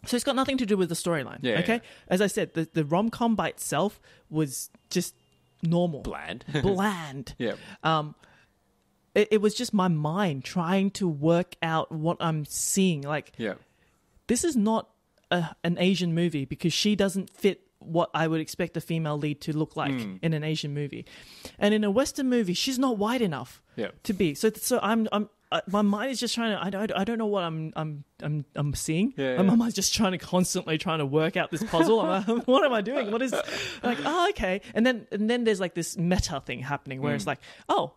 So it's got nothing to do with the storyline. Yeah, okay. Yeah. As I said, the rom-com by itself was just normal, bland. Yeah. It was just my mind trying to work out what I'm seeing. Like, this is not an Asian movie because she doesn't fit what I would expect a female lead to look like in an Asian movie, and in a Western movie, she's not wide enough to be. So I'm my mind is just trying to. I don't know what I'm seeing. My mind's just constantly trying to work out this puzzle. I'm like, what am I doing? What is like? Oh, okay. And then there's like this meta thing happening where it's like, oh,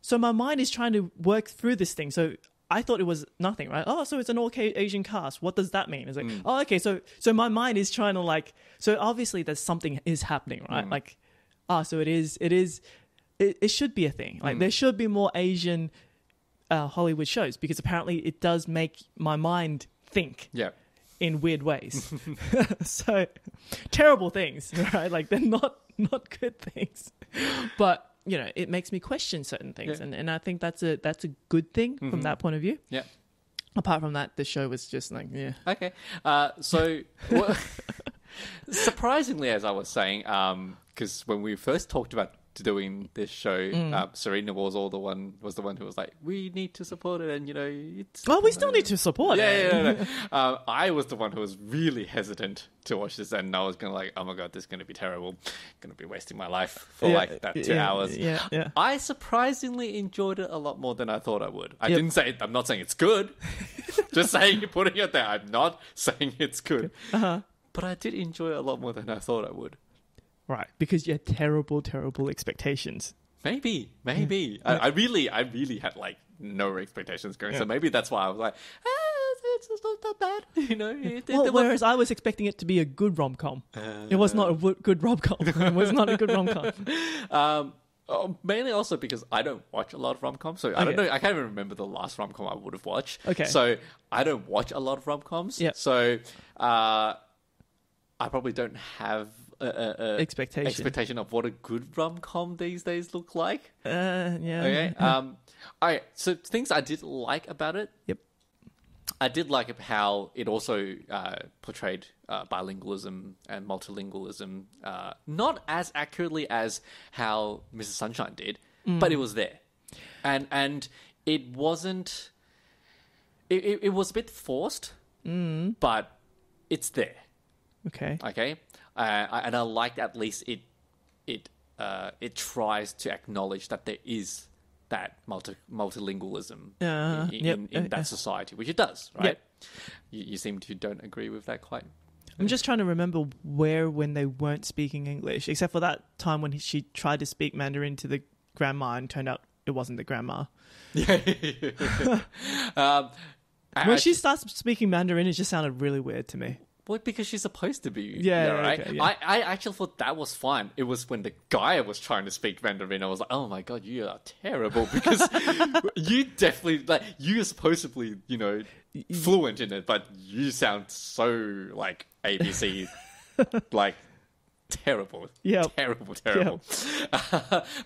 so my mind is trying to work through this thing. So I thought it was nothing, right? Oh, so it's an all Asian cast. What does that mean? It's like, oh, okay. So my mind is trying to like. So obviously there's something is happening, right? Like, so it should be a thing. Like there should be more Asian Hollywood shows because apparently it does make my mind think in weird ways. So terrible things, right? Like they're not good things, but it makes me question certain things, and I think that's a good thing from that point of view. Yeah. Apart from that, the show was just like Okay. So surprisingly, as I was saying, because when we first talked about doing this show, Serena was the one who was like, we need to support it, and it's we still need to support it. I was the one who was really hesitant to watch this, and I was gonna like, oh my god, this is gonna be terrible, gonna be wasting my life for like that 2 hours. I surprisingly enjoyed it a lot more than I thought I would. I'm not saying it's good. Just saying, putting it there, I'm not saying it's good. But I did enjoy it a lot more than I thought I would. Right, because you had terrible, terrible expectations. Maybe. I really had like no expectations going, so maybe that's why I was like, it's not that bad, whereas I was expecting it to be a good rom-com. It was not a good rom-com. It was not a good rom-com. Mainly also because I don't watch a lot of rom-coms, so I don't know. I can't even remember the last rom-com I would have watched. Okay, so I don't watch a lot of rom-coms. Yeah, so I probably don't have expectation of what a good rom-com these days look like. Okay. All right. So things I did like about it. Yep. I did like how it also portrayed bilingualism and multilingualism, not as accurately as how Mrs. Sunshine did, but it was there, and it wasn't. It was a bit forced, but it's there. Okay. And I liked at least it tries to acknowledge that there is that multilingualism in that society, which it does, right? Yep. You seem to don't agree with that quite. I'm just trying to remember when they weren't speaking English, except for that time when she tried to speak Mandarin to the grandma and turned out it wasn't the grandma. When she starts speaking Mandarin, it just sounded really weird to me. Well, because she's supposed to be, right? Okay, yeah. I actually thought that was fine. It was when the guy was trying to speak Mandarin, I was like, oh my god, you are terrible, because you definitely, like, you are supposedly, fluent in it, but you sound so, like, ABC, like, terrible. Yep. Terrible.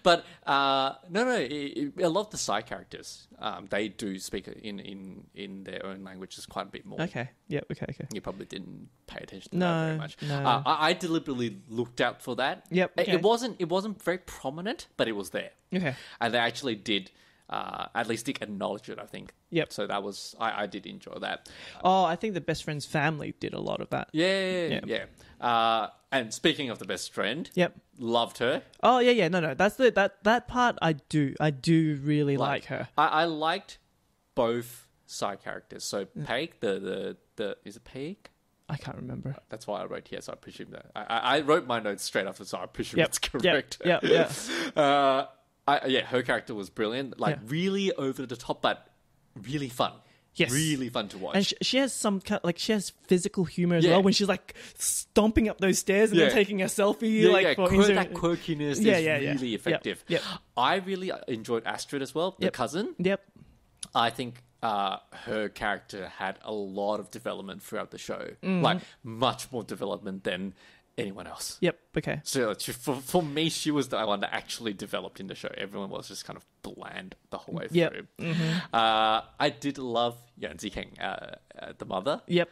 But no, I love the side characters. They do speak in their own languages quite a bit more. Okay. Yep. Okay. You probably didn't pay attention to No, that very much. no. I deliberately looked out for that. Yep, okay. It wasn't very prominent, but it was there. Okay. And they actually did at least acknowledge it, I think. Yep. So that was I did enjoy that. Oh, I think the best friend's family did a lot of that. Yeah. And speaking of the best friend, Yep. loved her. Oh yeah. No. That's that part. I do really like her. I liked both side characters. So Paige, the is it Paige? I can't remember. That's why I wrote here, so I presume that. I wrote my notes straight after, so I presume it's correct. Yeah. Her character was brilliant. Really over the top, but really fun. Yes. Really fun to watch. And she has some she has physical humor as well when she's like stomping up those stairs and then taking a selfie. That quirkiness is really effective. Yep. I really enjoyed Astrid as well, the cousin. Yep. I think her character had a lot of development throughout the show. Like, much more development than anyone else. Yep. Okay. So for me, she was the one that actually developed in the show. Everyone was just kind of bland the whole way through. Mm-hmm. I did love Yuan Zikeng, the mother. Yep.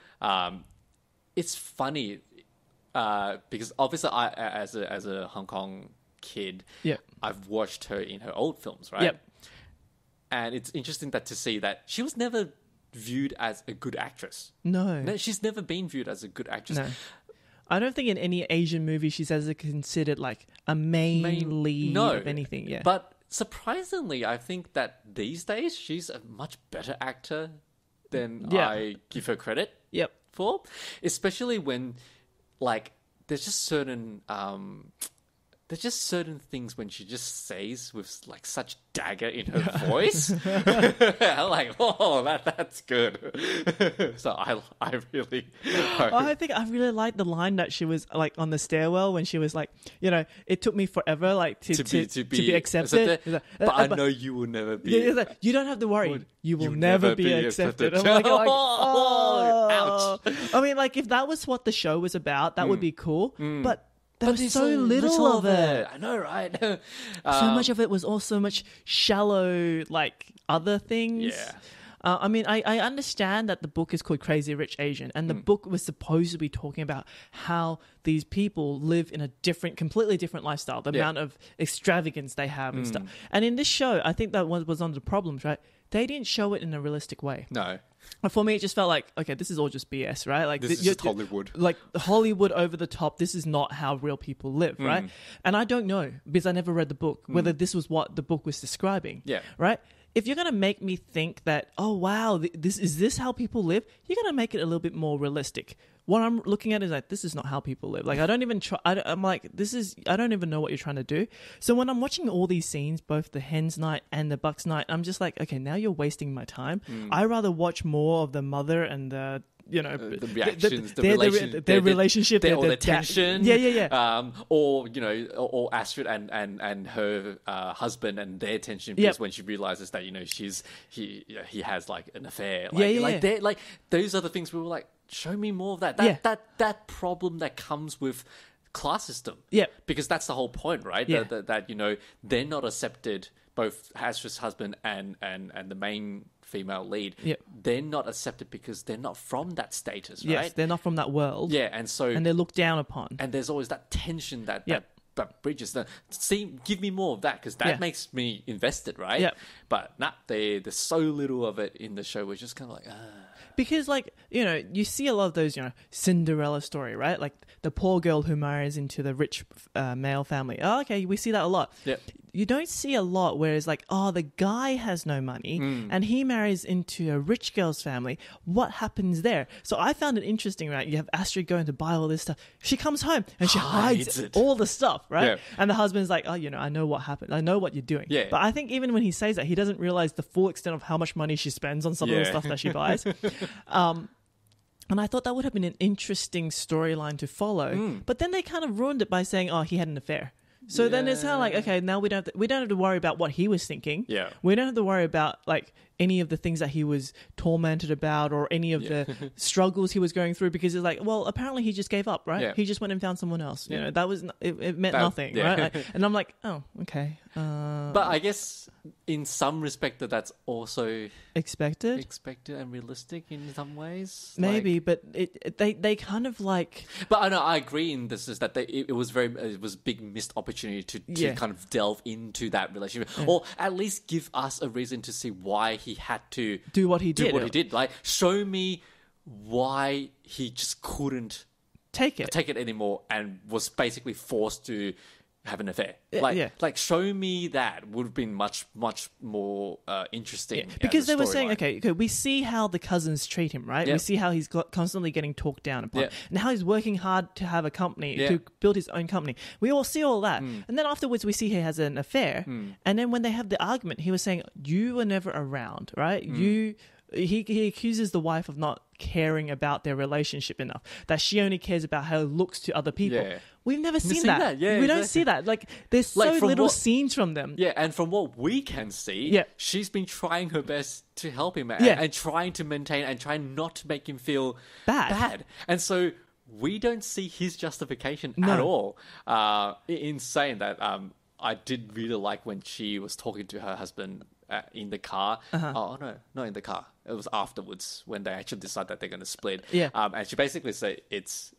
It's funny because obviously I, as a Hong Kong kid, I've watched her in her old films, right? Yep. And it's interesting to see that she was never viewed as a good actress. No. She's never been viewed as a good actress. No. I don't think in any Asian movie she's ever considered like a main lead of anything. Yeah. But surprisingly, I think that these days she's a much better actor than I give her credit for. Especially when, like, there's just certain things when she just says with like such dagger in her voice. I'm like, oh, that's good. So I really. I think I really liked the line that she was like on the stairwell when she was like, it took me forever like to be accepted. But I know you will never be. Yeah, like, you don't have to worry. You will never be accepted. I'm like, ouch. I mean, like if that was what the show was about, that would be cool. But there was so little of it. I know, right? So much of it was also much shallow, like other things. Yeah. I mean, I understand that the book is called Crazy Rich Asian, and the book was supposed to be talking about how these people live in a completely different lifestyle, the amount of extravagance they have and stuff. And in this show, I think that was one of the problems, right? They didn't show it in a realistic way. No. For me, it just felt like, okay, this is all just BS, right? Like this is just Hollywood. Like Hollywood over the top. This is not how real people live, right? And I don't know, because I never read the book, whether this was what the book was describing. Yeah. Right? If you're going to make me think that, oh, wow, this is how people live, you're going to make it a little bit more realistic. What I'm looking at is like, this is not how people live. Like, I don't even try. I'm like, I don't even know what you're trying to do. So when I'm watching all these scenes, both the hen's night and the buck's night, I'm just like, okay, now you're wasting my time. I'd rather watch more of the mother and the reactions, their relationship, their tension, or or Astrid and her husband and their tension, because when she realizes that he has like an affair, like those are the things we were like, show me more of that. That problem that comes with class system, because that's the whole point, right? That they're not accepted. Both Astrid's husband and the main female lead, they're not accepted because they're not from that status, right? Yes, they're not from that world. Yeah, and they're looked down upon. And there's always that tension that bridges. Give me more of that, because that makes me invested, right? Yeah. But there's so little of it in the show. We're just kind of like, Because, like, you see a lot of those, Cinderella story, right? Like the poor girl who marries into the rich male family. Oh, okay, we see that a lot. Yeah. You don't see a lot where it's like, oh, the guy has no money and he marries into a rich girl's family. What happens there? So I found it interesting, right? You have Astrid going to buy all this stuff. She comes home and she hides all the stuff, right? Yeah. And the husband's like, oh, I know what happened. I know what you're doing. Yeah. But I think even when he says that, he doesn't realize the full extent of how much money she spends on some of the stuff that she buys. And I thought that would have been an interesting storyline to follow. But then they kind of ruined it by saying, oh, he had an affair. So then it's kind of like, okay, now we don't have to worry about what he was thinking. Yeah. We don't have to worry about like any of the things that he was tormented about or any of the struggles he was going through, because it's like, well, apparently he just gave up, right? Yeah. He just went and found someone else. You know, that was it meant That- nothing, yeah. right? And I'm like, oh, okay. But I guess in some respect that's also Expected? expected and realistic in some ways. Maybe, but they kind of like... But I know I agree in this is that it was a big missed opportunity to Yeah. kind of delve into that relationship, or at least give us a reason to see why he had to do what he did. What he did. Like, show me why he just couldn't Take it. take it anymore and was basically forced to have an affair. Yeah. Like show me that would have been much more interesting. as Because a they were saying, storyline. okay, we see how the cousins treat him, right? Yeah. We see how he's constantly getting talked down upon, Yeah. and how he's working hard to have a company, Yeah. to build his own company. We all see all that, and then afterwards we see he has an affair, and then when they have the argument, he was saying, "You were never around, right? He accuses the wife of not caring about their relationship enough, that she only cares about how it looks to other people." Yeah. We've never seen seen that. that. Yeah, we don't exactly. see that. Like, there's Like, so from little what- scenes from them. Yeah, and from what we can see, Yeah. she's been trying her best to help him Yeah. and trying to maintain and trying not to make him feel Bad. And so we don't see his justification No. at all. In saying that, I did really like when she was talking to her husband in the car. Oh, no, not in the car. It was afterwards when they actually decide that they're going to split. Yeah. And she basically said it's...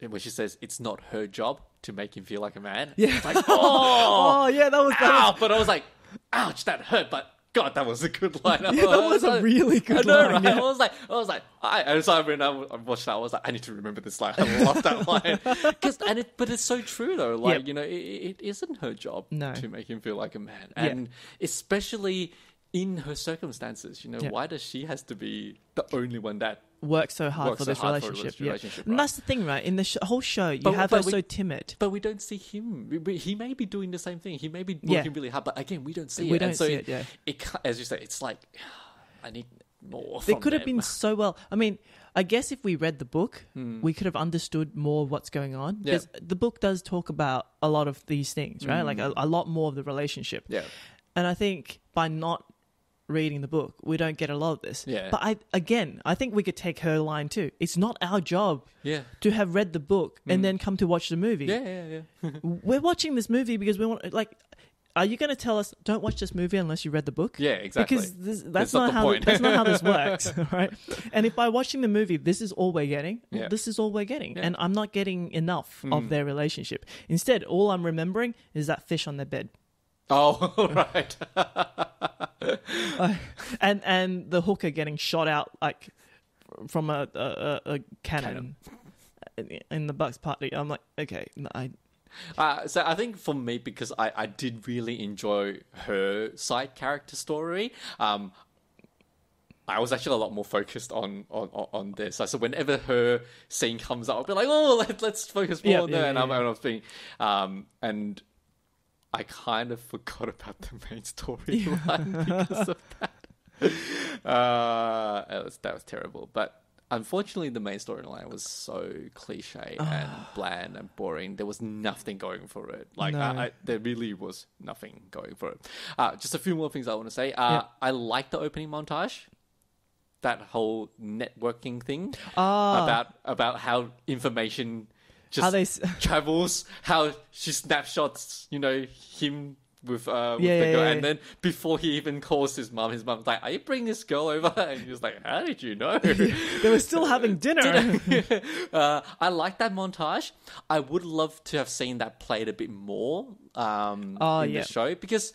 when she says it's not her job to make him feel like a man. Yeah. It's like, oh, Oh, yeah, that was... ow! But I was like, ouch, that hurt. But God, that was a good line. Yeah, that was a really good I know, line, right? yeah. I was like, and so when I watched that, I was like, I need to remember this line. I love that line. But it's so true though. Like, Yep. you know, it isn't her job No. to make him feel like a man, Yeah. and especially in her circumstances. You know, Yeah. why does she has to be the only one that? work so hard Work for so this hard for relationship. this relationship, And right. that's the thing, right? In the whole show, you But- have but her we- so timid. But we don't see him. He may be doing the same thing. He may be Yeah. working really hard. But again, we don't see it. We don't and so see it, yeah. As you say, it's like I need more. They from could have them. been so well. I mean, I guess if we read the book, Hmm. we could have understood more what's going on. Yeah. Because the book does talk about a lot of these things, right? Like a lot more of the relationship. Yeah. And I think by not reading the book, we don't get a lot of this. Yeah. But I think we could take her line too. It's not our job Yeah. to have read the book and then come to watch the movie. Yeah. We're watching this movie because we want, like, are you going to tell us don't watch this movie unless you read the book? Yeah, exactly. Because that's That's not not the how point. that's not how this works, right? And if by watching the movie, this is all we're getting, well, Yeah. this is all we're getting, Yeah. and I'm not getting enough of their relationship. Instead, all I'm remembering is that fish on their bed, Oh, right. and the hooker getting shot out like from a cannon in the Bucks party. I'm like, okay, no, So I think for me, because I did really enjoy her side character story, I was actually a lot more focused on this. So whenever her scene comes up, I'll be like, oh, let's focus more on that. And I was being, and I kind of forgot about the main storyline because of that. That was terrible. But unfortunately, the main storyline was so cliche and bland and boring. There was nothing going for it. Like, No. there really was nothing going for it. Just a few more things I want to say. I like the opening montage. That whole networking thing about how information just How they travels, how she snapshots, him with the girl, yeah. and then before he even calls his mom's like, "Are you bringing this girl over?" And he was like, "How did you know?" they were still having dinner. I like that montage. I would love to have seen that played a bit more in the show, because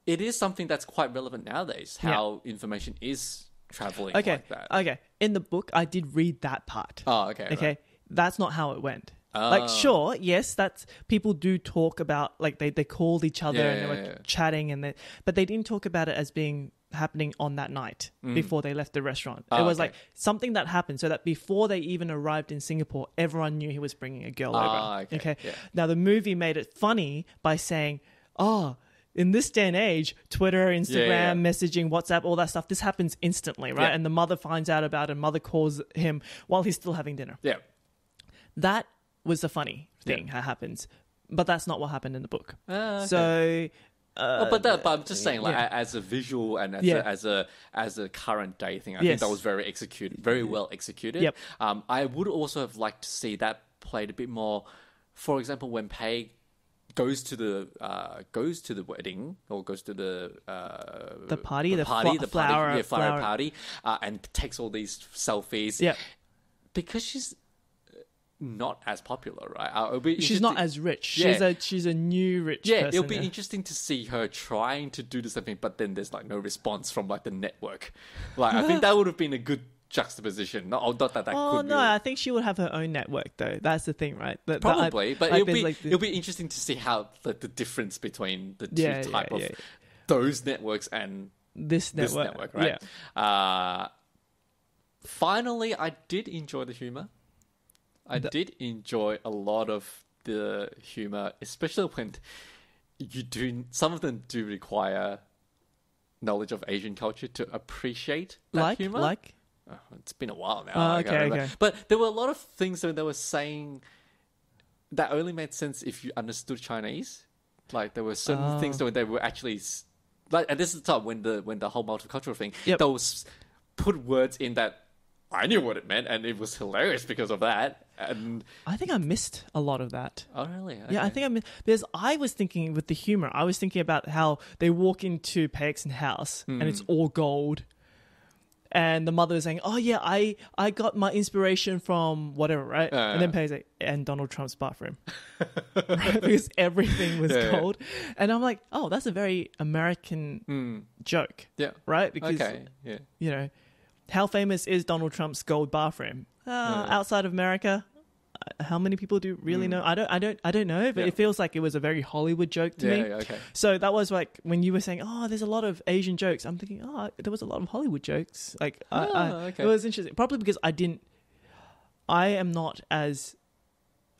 it is something that's quite relevant nowadays. How information is traveling like that. Okay. In the book, I did read that part. Oh, okay. Okay. Right. That's not how it went. Like, sure, yes, that's people do talk about, like, they called each other and they were chatting, but they didn't talk about it as being happening on that night before they left the restaurant. It was like something that happened so that before they even arrived in Singapore, everyone knew he was bringing a girl over. Okay. Yeah. Now, the movie made it funny by saying, in this day and age, Twitter, Instagram, messaging, WhatsApp, all that stuff, this happens instantly, right? Yeah. And the mother finds out about it, mother calls him while he's still having dinner. Yeah. That was the funny thing that happens. But that's not what happened in the book. Okay. So but I'm just saying, like, yeah. as a visual and Yeah. as a current day thing, I Yes. think that was very well executed. Yep. I would also have liked to see that played a bit more. For example, when Pei goes to the wedding or goes to the party, the flower flower party, and takes all these selfies. Yeah. Because she's not as popular, right? She's not as rich. Yeah. She's a new rich Yeah, person. it'll be interesting to see her trying to do the same thing, but then there's like no response from like the network. Like, I think that would have been a good juxtaposition. Not that that Oh could no, be. I think she would have her own network though. That's the thing, right? Probably, but like, it'll be interesting to see how the difference between the two Yeah, type yeah, of yeah. those networks and this this network, network, right? Yeah. Finally, I did enjoy the humor. I did enjoy a lot of the humor, especially when some of them do require knowledge of Asian culture to appreciate that humor. Like. Oh, it's been a while now. Oh, I can't okay, remember. okay. But there were a lot of things that they were saying that only made sense if you understood Chinese. Like, there were certain things that they were actually like, and this is the time when the whole multicultural thing, Yep. those put words in that I knew what it meant, and it was hilarious because of that. And I think I missed a lot of that. oh, really? Yeah, I Okay. think I missed because I was thinking with the humor. I was thinking about how they walk into Peg's house and it's all gold. And the mother is saying, "Oh yeah, I got my inspiration from whatever, right?" And then Peg's like, "And Donald Trump's bathroom," right? Because everything was Yeah. gold. And I'm like, "Oh, that's a very American joke, Yeah. right?" Because Okay. Yeah. you know, how famous is Donald Trump's gold bathroom outside of America? How many people do really know? I don't know, but Yeah. it feels like it was a very Hollywood joke to me. Yeah. Okay. So that was like when you were saying, "Oh, there's a lot of Asian jokes." I'm thinking, "Oh, there was a lot of Hollywood jokes." Like, okay. it was interesting. Probably because I am not as.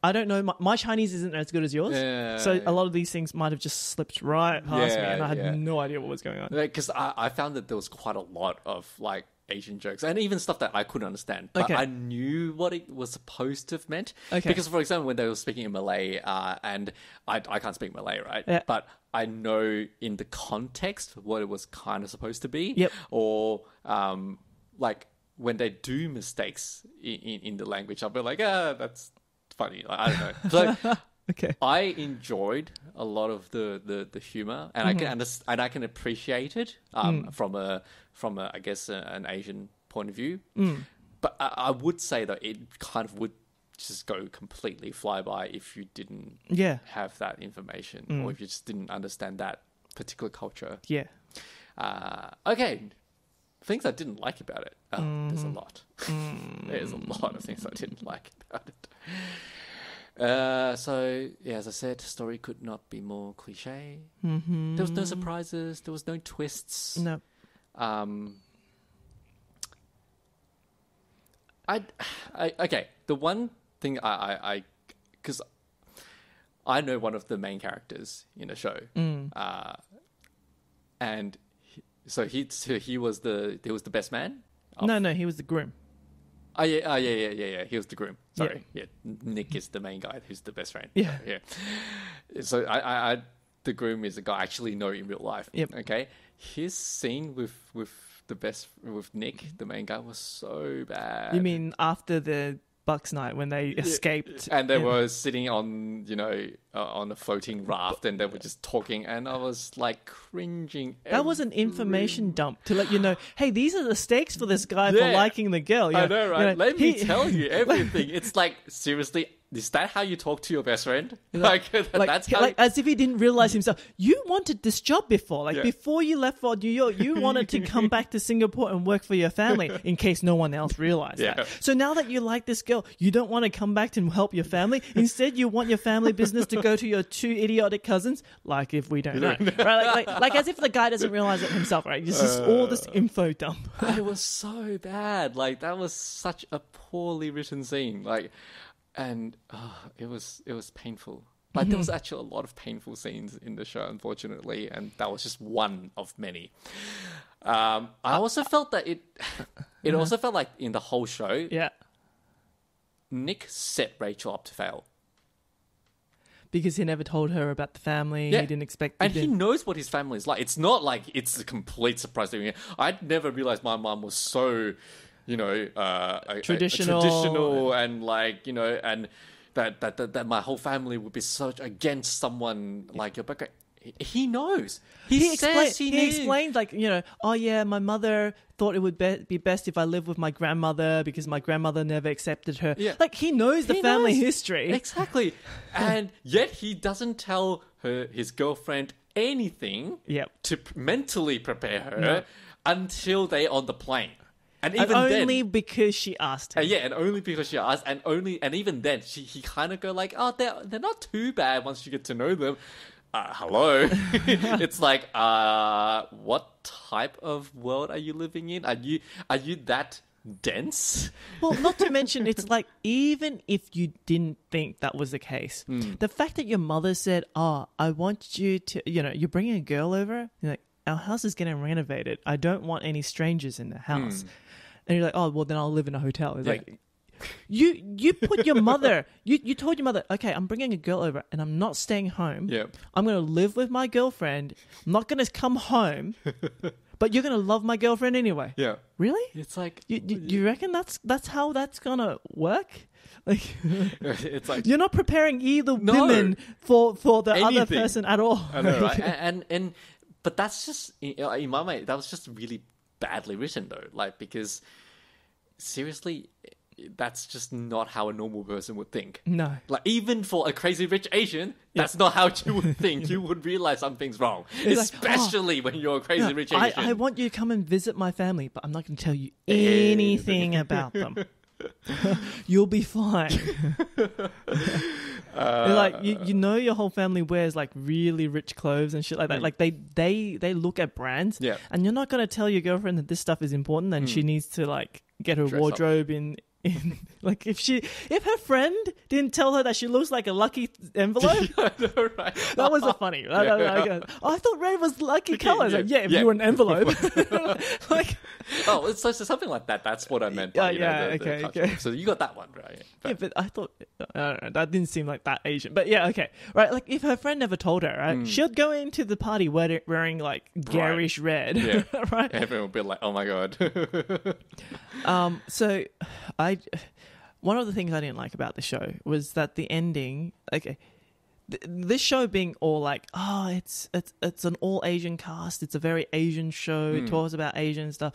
I don't know. My Chinese isn't as good as yours, Yeah. so a lot of these things might have just slipped right past me, Yeah, and I had yeah. no idea what was going on. Because I found that there was quite a lot of like Asian jokes and even stuff that I couldn't understand, but Okay. I knew what it was supposed to have meant. Okay. Because, for example, when they were speaking in Malay, and I can't speak Malay, right? Yeah. But I know in the context what it was kind of supposed to be. Yep. Or like when they do mistakes in the language, I'll be like, that's funny. Like, I don't know. So Okay. I enjoyed a lot of the humor, and I can understand, and I can appreciate it from a I guess an Asian point of view. But I would say that it kind of would just go completely flyby if you didn't Yeah. have that information, or if you just didn't understand that particular culture. Yeah. Okay, things I didn't like about it. There's a lot. There's a lot of things I didn't like about it. So yeah, as I said, story could not be more cliche. There was no surprises. There was no twists. No. Okay. The one thing I because I know one of the main characters in the show, and he was the best man. No, he was the groom. Oh yeah. He was the groom. Sorry, yeah. Nick is the main guy who's the best friend. Yeah. yeah. So I the groom is a guy I actually know in real life. Yep. Okay, his scene with Nick, the main guy, was so bad. You mean after the Bucks night when they escaped? And they were sitting on, on a floating raft, and they were just talking, and I was like cringing. That was an information dump to let you know, hey, these are the stakes for this guy for Yeah. liking the girl. You I know, right? Let me he- tell you everything. It's like, seriously, is that how you talk to your best friend? Like that's how. as if he didn't realize himself. You wanted this job before. Like, Yeah. before you left for New York, you wanted to come back to Singapore and work for your family in case no one else realized Yeah. that. So now that you like this girl, you don't want to come back to help your family. Instead, you want your family business to go to your two idiotic cousins, like if we don't know. Right? Like as if the guy doesn't realize it himself, right? It's just all this info dump. It was so bad. Like, that was such a poorly written scene. Like, and it was painful. Like, there was actually a lot of painful scenes in the show, unfortunately, and that was just one of many. I also felt that it also felt like in the whole show, Yeah. Nick set Rachel up to fail. because he never told her about the family. Yeah. He didn't expect. And he knows what his family is like. It's not like it's a complete surprise to me. I'd never realized my mom was so, traditional and like, and that my whole family would be so against someone like your background. He knows. He explained like, oh yeah, my mother thought it would be best if I lived with my grandmother because my grandmother never accepted her. Yeah. Like he knows the family history. Exactly. And yet he doesn't tell his girlfriend anything to mentally prepare her until they're on the plane. And even only because she asked him. And only because she asked, and even then he kind of go like, oh, they're not too bad once you get to know them. Hello. It's like, what type of world are you living in? Are you that dense? Well, not to mention, it's like, even if you didn't think that was the case, the fact that your mother said, I want you to, you're bringing a girl over, you're like, our house is getting renovated. I don't want any strangers in the house. And you're like, oh, well, then I'll live in a hotel. It's like, you put your mother, you told your mother, okay, I'm bringing a girl over and I'm not staying home. Yep. I'm going to live with my girlfriend. I'm not going to come home, but you're going to love my girlfriend anyway. Yeah. Really? It's like... You reckon that's how that's going to work? Like, it's like... You're not preparing either women for the anything. other person at all. I know, right? But that's just, in my mind, that was just really badly written though. Like, because seriously... That's just not how a normal person would think. No. Like, even for a crazy rich Asian, that's not how you would think. You would realize something's wrong. It's Especially when you're a crazy rich Asian. I want you to come and visit my family, but I'm not going to tell you anything about them. You'll be fine. Like, your whole family wears like really rich clothes and shit like that. Like they look at brands, and you're not going to tell your girlfriend that this stuff is important and she needs to like get her wardrobe in like if her friend didn't tell her that she looks like a lucky envelope. I know, right? That was funny. I thought red was lucky color. Like, if you were an envelope. Like, it's something like that. That's what I meant by, okay. So you got that one right. But I thought, I don't know, that didn't seem like that Asian. But yeah, okay. Right, like if her friend never told her, right, she'll go into the party wearing like garish red. Yeah. Right? Everyone will be like, oh my God. So one of the things I didn't like about the show was that the ending, okay, this show being all like, it's an all Asian cast, it's a very Asian show, it talks about Asian stuff.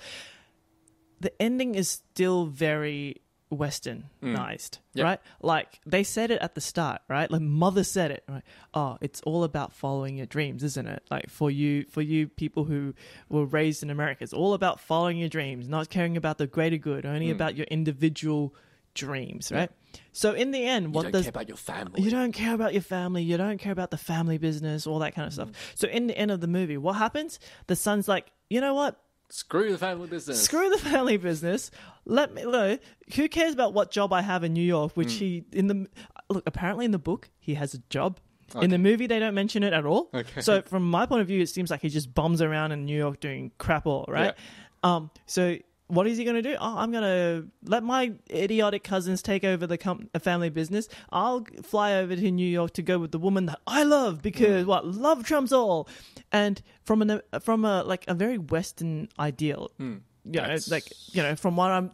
The ending is still very westernized, right? Like they said it at the start, right? Like mother said it, right? Oh, it's all about following your dreams, isn't it? Like for you people who were raised in America, it's all about following your dreams, not caring about the greater good, only about your individual dreams, right? So in the end, you don't care about your family. You don't care about your family. You don't care about the family business, all that kind of stuff. So in the end of the movie, what happens? The son's like, you know what? Screw the family business. Screw the family business. Let me look. Who cares about what job I have in New York? Which apparently in the book he has a job. Okay. In the movie they don't mention it at all. Okay. So from my point of view, it seems like he just bums around in New York doing crap all, right? Yeah. So what is he going to do? Oh, I'm going to let my idiotic cousins take over the family business. I'll fly over to New York to go with the woman that I love because love trumps all. And from a very Western ideal, from what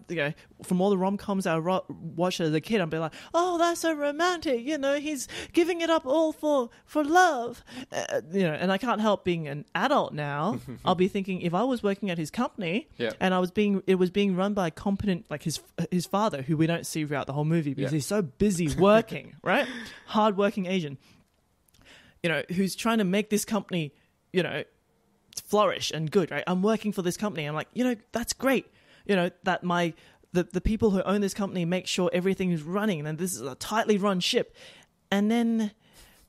from all the rom-coms I watched as a kid, I'd be like, oh, that's so romantic. He's giving it up all for love. And I can't help being an adult now. I'll be thinking if I was working at his company and it was being run by a competent, like his father, who we don't see throughout the whole movie because he's so busy working, right? Hard-working Asian, who's trying to make this company, flourish and good, right? I'm working for this company. I'm like, that's great. That the people who own this company make sure everything is running and this is a tightly run ship. And then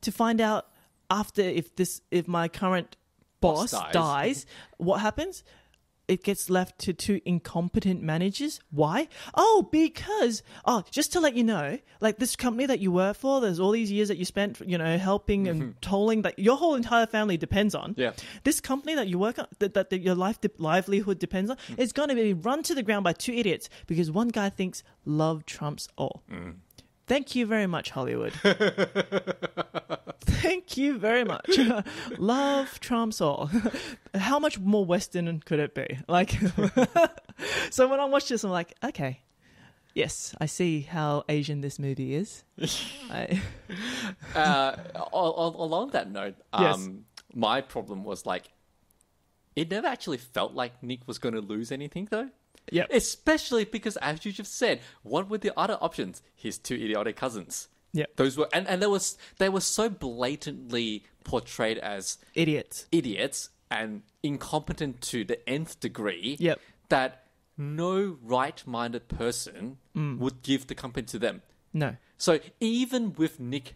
to find out after if my current boss dies, what happens? It gets left to two incompetent managers. Why? Oh, because, just to let you know, like this company that you work for, there's all these years that you spent, helping and tolling that your whole entire family depends on. Yeah. This company that you work on, that your livelihood depends on, is going to be run to the ground by two idiots because one guy thinks love trumps all. Thank you very much, Hollywood. Thank you very much. Love trumps all. How much more Western could it be? Like, so when I watched this, I'm like, okay, yes, I see how Asian this movie is. Along that note, Yes. my problem was like, it never actually felt like Nick was going to lose anything, though. Yep. Especially because, as you just said, what were the other options? His two idiotic cousins. Yep. Those were, and they were so blatantly portrayed as Idiots. and incompetent to the nth degree. Yep. That no right-minded person would give the company to them. No. So even with Nick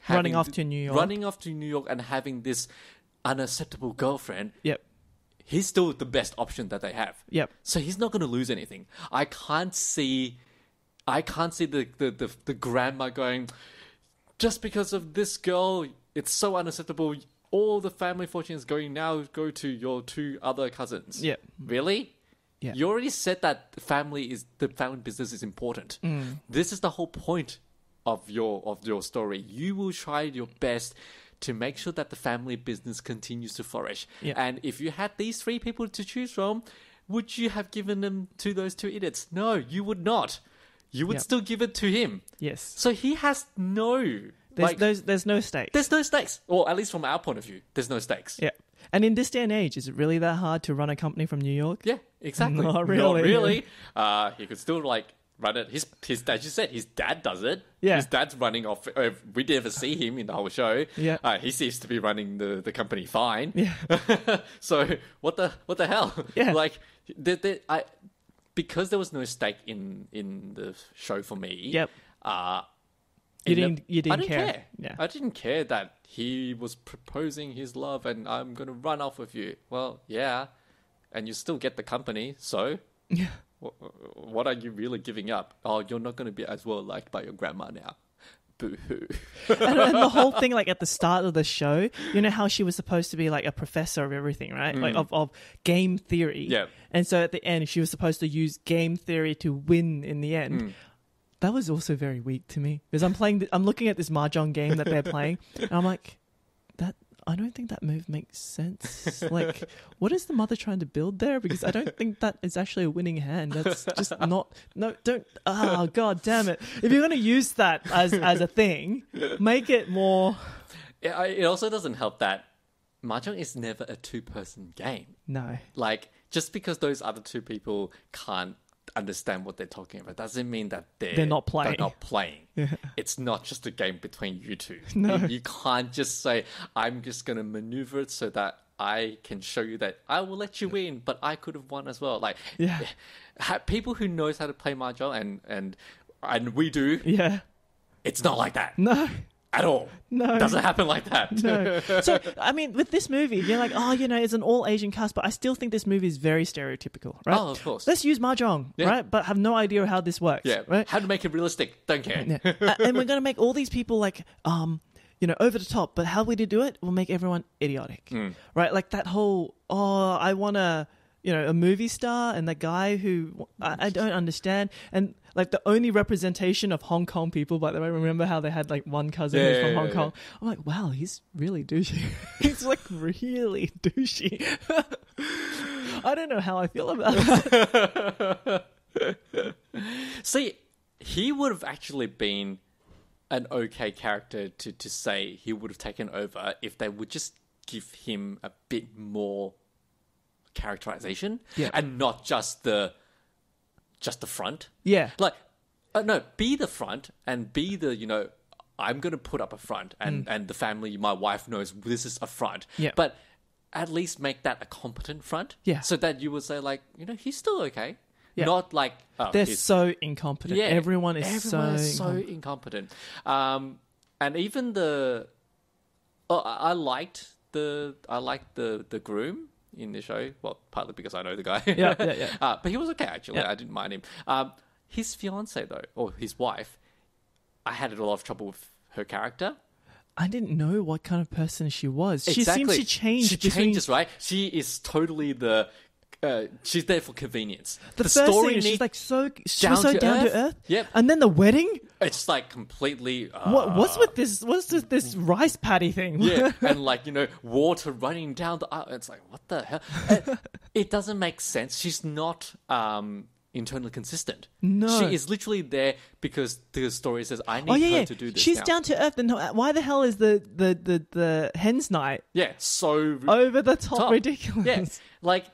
Running off to New York and having this unacceptable girlfriend, Yep. he's still the best option that they have. Yep. So he's not going to lose anything. I can't see the grandma going, just because of this girl, it's so unacceptable. All the family fortune is go to your two other cousins. Yep. Really? Yeah. You already said that the family business is important. This is the whole point of your story. You will try your best to make sure that the family business continues to flourish. Yeah. And if you had these three people to choose from, would you have given them to those two idiots? No, you would not. You would Yep. still give it to him. Yes. So he has There's no stakes. there's no stakes. Or at least from our point of view, there's no stakes. Yeah. And in this day and age, is it really that hard to run a company from New York? Yeah, exactly. Not really. He could still run it. His as you said, his dad does it. Yeah. His dad's running off. We never see him in the whole show. Yeah. He seems to be running the company fine. Yeah. So what the hell? Yeah. Like because there was no stake in the show for me. Yep. You didn't care. Yeah. I didn't care that he was proposing his love and I'm going to run off with you. Well, yeah. And you still get the company. So Yeah. what are you really giving up? Oh, you're not going to be as well liked by your grandma now. Boo-hoo. and the whole thing, like at the start of the show, you know how she was supposed to be like a professor of everything, right? Like of game theory. Yeah. And so at the end, she was supposed to use game theory to win in the end. That was also very weak to me because I'm looking at this mahjong game that they're playing, and I'm like, I don't think that move makes sense. Like, what is the mother trying to build there? Because I don't think that is actually a winning hand. That's just not. No, don't. Oh, God damn it! If you're going to use that as a thing, make it more. It also doesn't help that mahjong is never a two-person game. No. Like, just because those other two people can't understand what they're talking about doesn't mean that they're not playing. They're not playing. It's not just a game between you two. No. You can't just say, I'm just going to maneuver it so that I can show you that I will let you win, but I could have won as well. Like, Yeah. People who knows how to play mahjong and we do, Yeah. it's not like that No. at all. No. It doesn't happen like that. No. So, I mean, with this movie, you're like, it's an all-Asian cast, but I still think this movie is very stereotypical, right? Oh, of course. Let's use mahjong, Yeah. right? But have no idea how this works, Yeah. right? How to make it realistic? Don't care. Yeah. And we're going to make all these people like, over the top, but how we do it, we'll make everyone idiotic, right? Like that whole, I want a movie star and the guy who I don't understand. And like the only representation of Hong Kong people, by the way, remember how they had like one cousin who's from Hong Kong? I'm like, wow, he's really douchey. He's like really douchey. I don't know how I feel about that. See, he would have actually been an okay character to say he would have taken over if they would just give him a bit more characterization and not just the front. Yeah. Like, no, be the front and be the, I'm going to put up a front and the family, my wife knows this is a front. Yeah. But at least make that a competent front. Yeah. So that you would say like, he's still okay. Yeah. Not like... They're so incompetent. Yeah, Everyone is so incompetent. And even I liked the groom in the show. Well, partly because I know the guy. Yeah. But he was okay, actually. Yeah. I didn't mind him. His fiance, though, or his wife, I had a lot of trouble with her character. I didn't know what kind of person she was. Exactly. She seems to change. She changes, right? She is totally the she's there for convenience. The first scene, she's like so down to earth. Yep. And then the wedding, it's like completely. What's with this? What's with this rice patty thing? Yeah, and like water running down the aisle. It's like, what the hell? It doesn't make sense. She's not internally consistent. No, she is literally there because the story says, "I need her to do this." She's now. down to earth. And why the hell is the hen's night? Yeah, so over the top ridiculous. Yeah, like.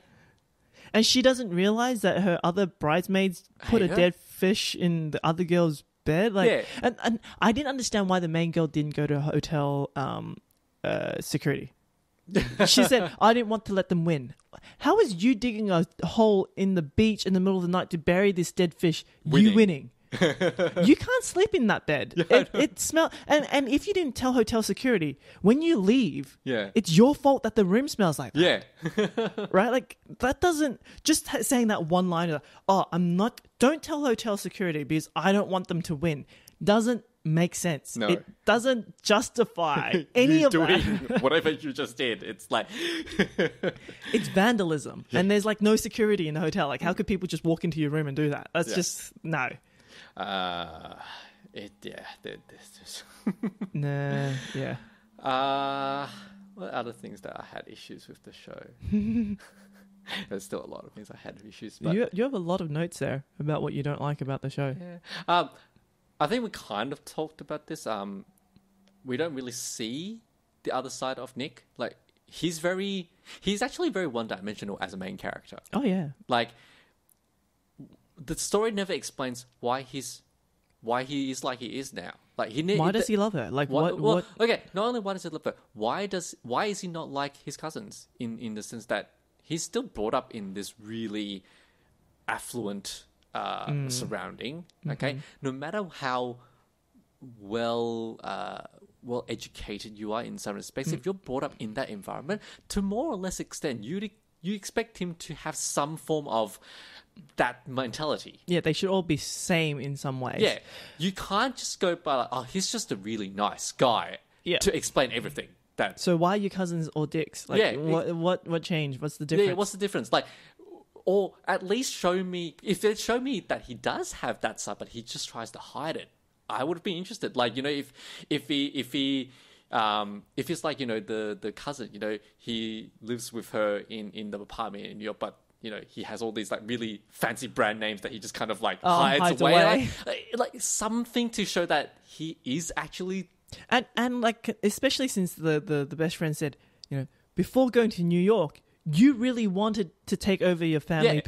And she doesn't realize that her other bridesmaids put a dead fish in the other girl's bed. Like, and I didn't understand why the main girl didn't go to hotel security. She said, I didn't want to let them win. How is you digging a hole in the beach in the middle of the night to bury this dead fish? You winning. You can't sleep in that bed. It smells. And if you didn't tell hotel security, when you leave, it's your fault that the room smells like that. Yeah. Right? Like, that doesn't... Just saying that one line, don't tell hotel security because I don't want them to win, doesn't make sense. No. It doesn't justify any of doing that. Whatever you just did. It's like... It's vandalism. And there's like no security in the hotel. Like, how could people just walk into your room and do that? That's just... No. There's just Nah, yeah. What other things that I had issues with the show? There's still a lot of things I had issues. But you have a lot of notes there about what you don't like about the show. Yeah. I think we kind of talked about this. We don't really see the other side of Nick. Like he's actually very one-dimensional as a main character. Oh yeah. Like the story never explains why he is like he is now. Like why does he love her? Like what? Okay, not only why does he love her, why is he not like his cousins in the sense that he's still brought up in this really affluent surrounding. Okay, no matter how well educated you are in some respects, if you're brought up in that environment, to more or less extent, you expect him to have some form of that mentality. Yeah, they should all be same in some ways. Yeah, you can't just go by like, oh, he's just a really nice guy. Yeah. To explain everything. So why are your cousins all dicks? Like, what changed? What's the difference? Yeah, what's the difference? Like, or at least show me if they show me that he does have that side, but he just tries to hide it. I would be interested. Like, if it's like, the cousin, he lives with her in the apartment in New York, but he has all these like really fancy brand names that he just kind of like hides away. Like something to show that he is actually and like, especially since the best friend said, before going to New York, you really wanted to take over your family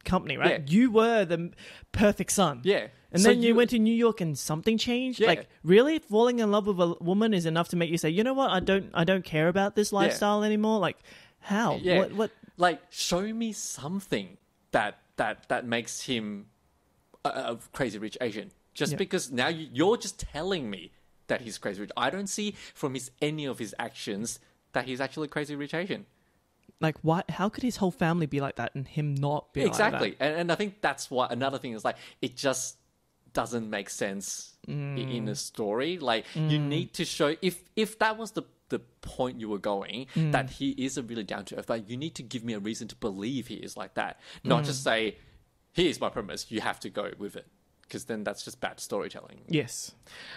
company, right? Yeah. You were the perfect son. Yeah. And so then you went to New York and something changed? Yeah. Like, really? Falling in love with a woman is enough to make you say, you know what? I don't care about this lifestyle anymore. Like, how? Yeah. What? Like, show me something that makes him a crazy rich Asian. Just because now you're just telling me that he's crazy rich. I don't see from any of his actions that he's actually crazy rich Asian. Like, why? How could his whole family be like that and him not be exactly? Like that? And I think that's why another thing is like, it just doesn't make sense in a story. Like, you need to show, if that was the point you were going, that he is a really down to earth, like, you need to give me a reason to believe he is like that, not just say, here's my premise, you have to go with it, because then that's just bad storytelling. Yes.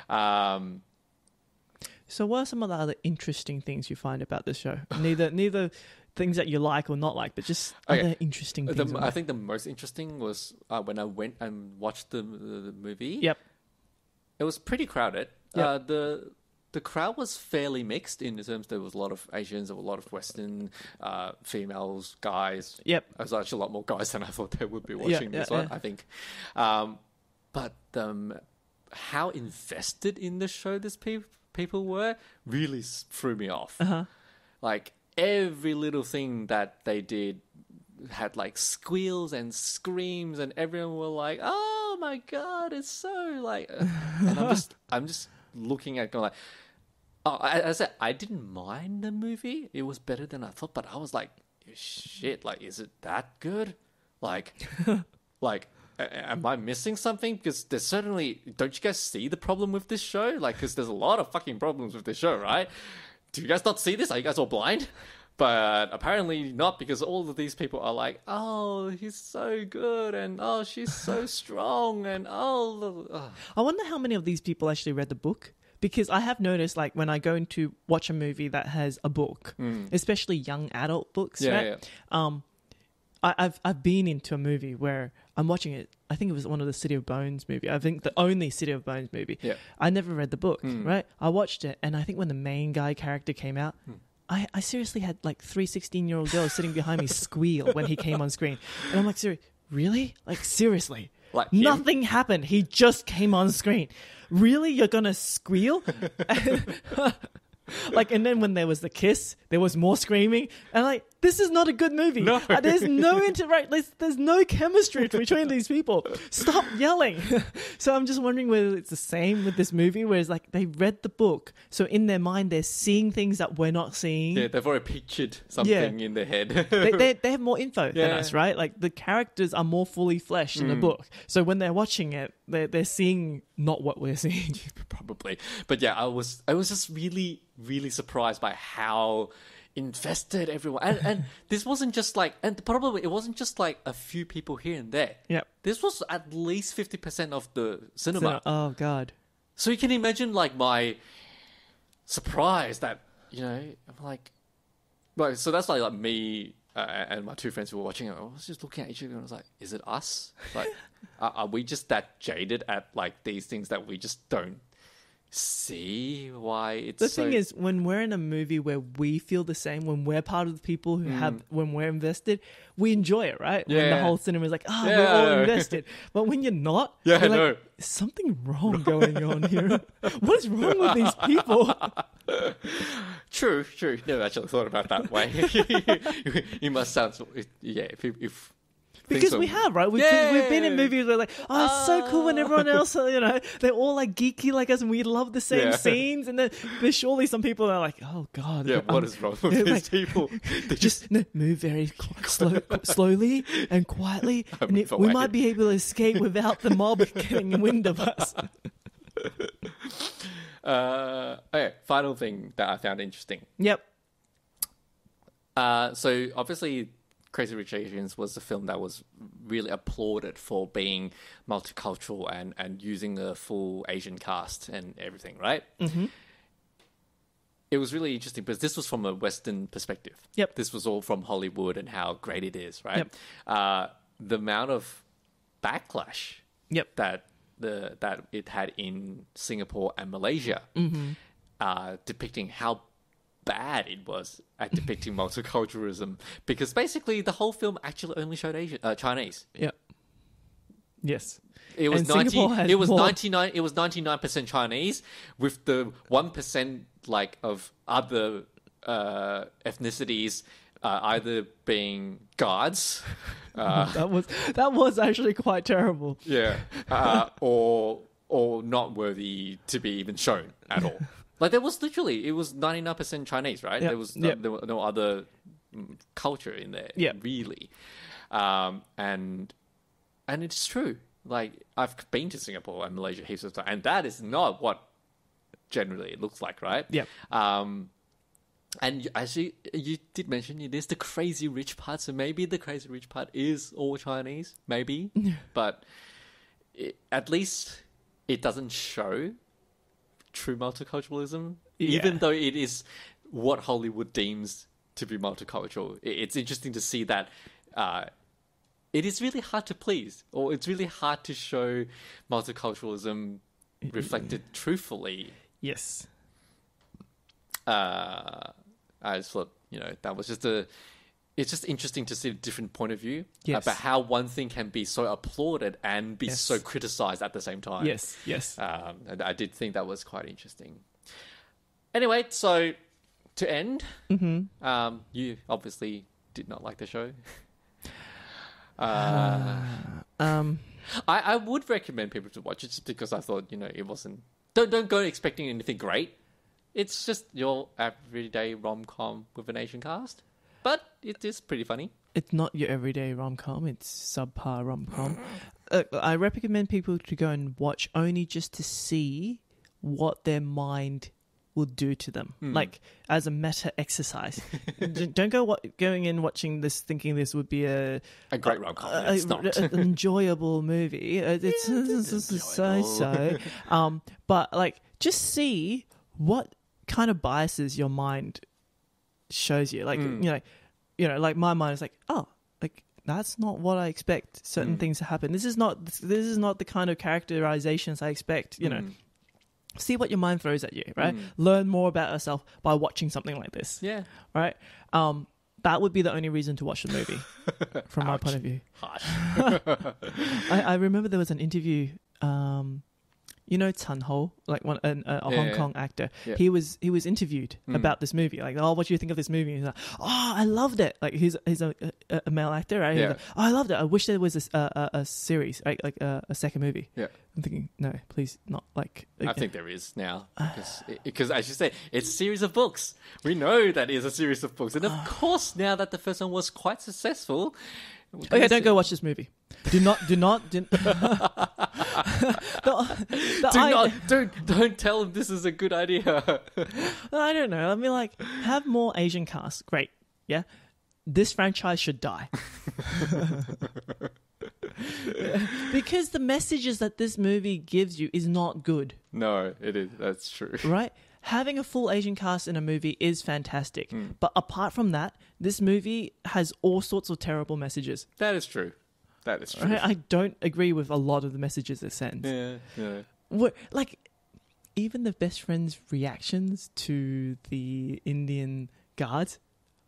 So what are some of the other interesting things you find about this show? Neither things that you like or not like, but just other interesting things. I think the most interesting was when I went and watched the movie. Yep. It was pretty crowded. Yep. The crowd was fairly mixed in terms there was a lot of Asians, there were a lot of Western females, guys. Yep. There was actually a lot more guys than I thought they would be watching this one, I think. But how invested in the show these people were really threw me off. Uh-huh. Like, every little thing that they did had like squeals and screams, and everyone were like, "Oh my god, it's so like," and I'm just looking at going like, oh, as I said, I didn't mind the movie. It was better than I thought, but I was like, shit, like, is it that good? Like, am I missing something? Because there's certainly, don't you guys see the problem with this show? Like, because there's a lot of fucking problems with this show, right? Do you guys not see this? Are you guys all blind? But apparently not, because all of these people are like, oh, he's so good, and oh, she's so strong, and oh. I wonder how many of these people actually read the book. Because I have noticed, like, when I go to watch a movie that has a book, especially young adult books, right? I've been into a movie where I'm watching it. I think it was one of the City of Bones movie. I think the only City of Bones movie. Yeah. I never read the book, right? I watched it, and I think when the main guy character came out, I seriously had like 3 16-year-old girls sitting behind me squeal when he came on screen. And I'm like, really? Like, seriously? Like him? Nothing happened. He just came on screen. Really? You're going to squeal? Like, and then when there was the kiss, there was more screaming. And like, this is not a good movie. No. There's no there's no chemistry between these people. Stop yelling. So I'm just wondering whether it's the same with this movie, where it's like they read the book, so in their mind they're seeing things that we're not seeing. Yeah, they've already pictured something in their head. They have more info than us, right? Like the characters are more fully fleshed in the book. So when they're watching it, they're seeing not what we're seeing. Probably. But yeah, I was just really, really surprised by how invested everyone, and this wasn't just like, and probably it wasn't just like a few people here and there. Yep. This was at least 50% of the cinema. Oh god. So you can imagine like my surprise that, you know, I'm like so that's like me and my two friends who were watching it. I was just looking at each other and I was like, is it us? Like, are we just that jaded at like these things that we just don't see why it's the thing is, when we're in a movie where we feel the same, when we're part of the people who have, when we're invested, we enjoy it, right? When the whole cinema is like, we're all invested. But when you're not, you're like, is something wrong going on here? What is wrong with these people? True. Never actually thought about that way. You must sound if because we have, right? We've been in movies where like, it's so cool when everyone else, you know, they're all like geeky like us and we love the same scenes. And then there's surely some people that are like, oh God. Yeah, what is wrong with these people? They just move very slowly and quietly. And we might be able to escape without the mob getting wind of us. Okay, final thing that I found interesting. Yep. So obviously Crazy Rich Asians was a film that was really applauded for being multicultural and using a full Asian cast and everything, right? Mm-hmm. It was really interesting because this was from a Western perspective. Yep. This was all from Hollywood and how great it is, right? Yep. The amount of backlash Yep. that it had in Singapore and Malaysia, depicting how bad it was at depicting multiculturalism, because basically the whole film actually only showed Chinese. Yep. Yes. It was and 99% Chinese with the 1% like of other ethnicities either being guards. That was actually quite terrible. Yeah. Or not worthy to be even shown at all. Like it was 99% Chinese, right? Yep. There were no other culture in there, really. And it's true. Like I've been to Singapore and Malaysia heaps of times, and that is not what generally it looks like, right? Yeah. And actually, you did mention it is the crazy rich part, so maybe the crazy rich part is all Chinese, maybe. But at least it doesn't show true multiculturalism, even though it is what Hollywood deems to be multicultural. It's interesting to see that it is really hard to please, or it's really hard to show multiculturalism reflected truthfully. Yes. I just thought, that was it's just interesting to see a different point of view about how one thing can be so applauded and be so criticized at the same time. Yes. And I did think that was quite interesting. Anyway, so to end, you obviously did not like the show. I would recommend people to watch it just because I thought, it wasn't... Don't go expecting anything great. It's just your everyday rom-com with an Asian cast. But it is pretty funny. It's not your everyday rom-com. It's subpar rom-com. I recommend people to go and watch only just to see what their mind will do to them, like as a meta exercise. Don't going in watching this thinking this would be a great rom-com. It's not an enjoyable movie. It's so. But like, just see what kind of biases your mind shows you. Like you know, like my mind is like, oh, like that's not what I expect. Certain things to happen. This is not the kind of characterizations I expect. You know. See what your mind throws at you, right? Learn more about yourself by watching something like this. Yeah. Right? That would be the only reason to watch the movie from my point of view. Harsh. I remember there was an interview, you know, Chan Ho, like a Hong Kong actor. Yeah. He was interviewed about this movie. Like, oh, what do you think of this movie? He's like, oh, I loved it. Like, he's a male actor, right? Yeah. He's like, oh, I loved it. I wish there was a series, right? Like a second movie. Yeah. I'm thinking, no, please not. Like, I think there is now because as you say, it's a series of books. We know that is a series of books, and of course, now that the first one was quite successful. Okay, don't go watch this movie. Don't tell him this is a good idea. I don't know. I mean, like, have more Asian cast. Great. Yeah. This franchise should die. Because the messages that this movie gives you is not good. No, it is. That's true. Right? Having a full Asian cast in a movie is fantastic. But apart from that, this movie has all sorts of terrible messages. That is true. That is true. Right? I don't agree with a lot of the messages it sends. Yeah. Like, even the best friend's reactions to the Indian guards.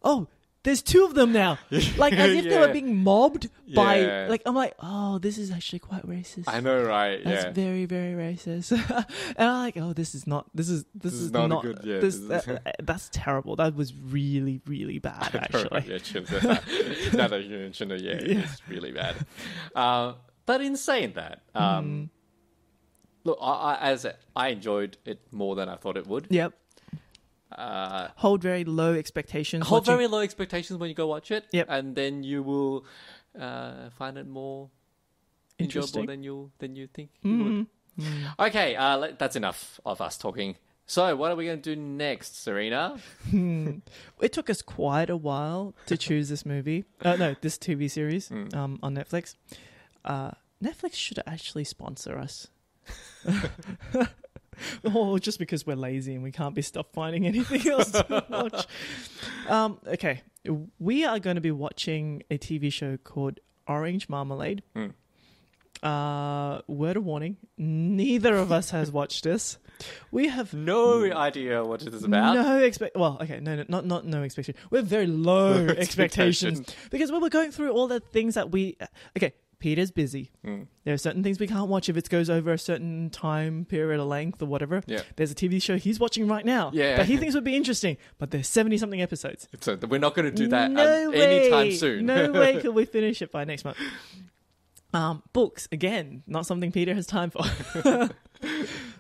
Oh, there's two of them now. Like, as if they were being mobbed by... Like, I'm like, oh, this is actually quite racist. I know, right? That's very, very racist. And I'm like, oh, this is not not good. Yeah, that's terrible. That was really, really bad, actually. Now that you mention it, it's really bad. But in saying that, look, I enjoyed it more than I thought it would. Yep. Hold very low expectations. Very low expectations when you go watch it. Yep. And then you will find it more enjoyable than you think you would. Okay, that's enough of us talking. So what are we going to do next, Serena? It took us quite a while to choose this movie. This TV series on Netflix. Netflix should actually sponsor us. Or just because we're lazy and we can't be stopped finding anything else to watch. Okay, we are going to be watching a TV show called Orange Marmalade. Word of warning, neither of us has watched this. We have no idea what it is about. Not no expectation. We have very low expectations because when we're going through all the things that we... Okay, Peter's busy. There are certain things we can't watch if it goes over a certain time period or length or whatever. Yeah. There's a TV show he's watching right now that he thinks would be interesting, but there's 70-something episodes. So we're not going to do that anytime soon. No way could we finish it by next month. Books, again, not something Peter has time for.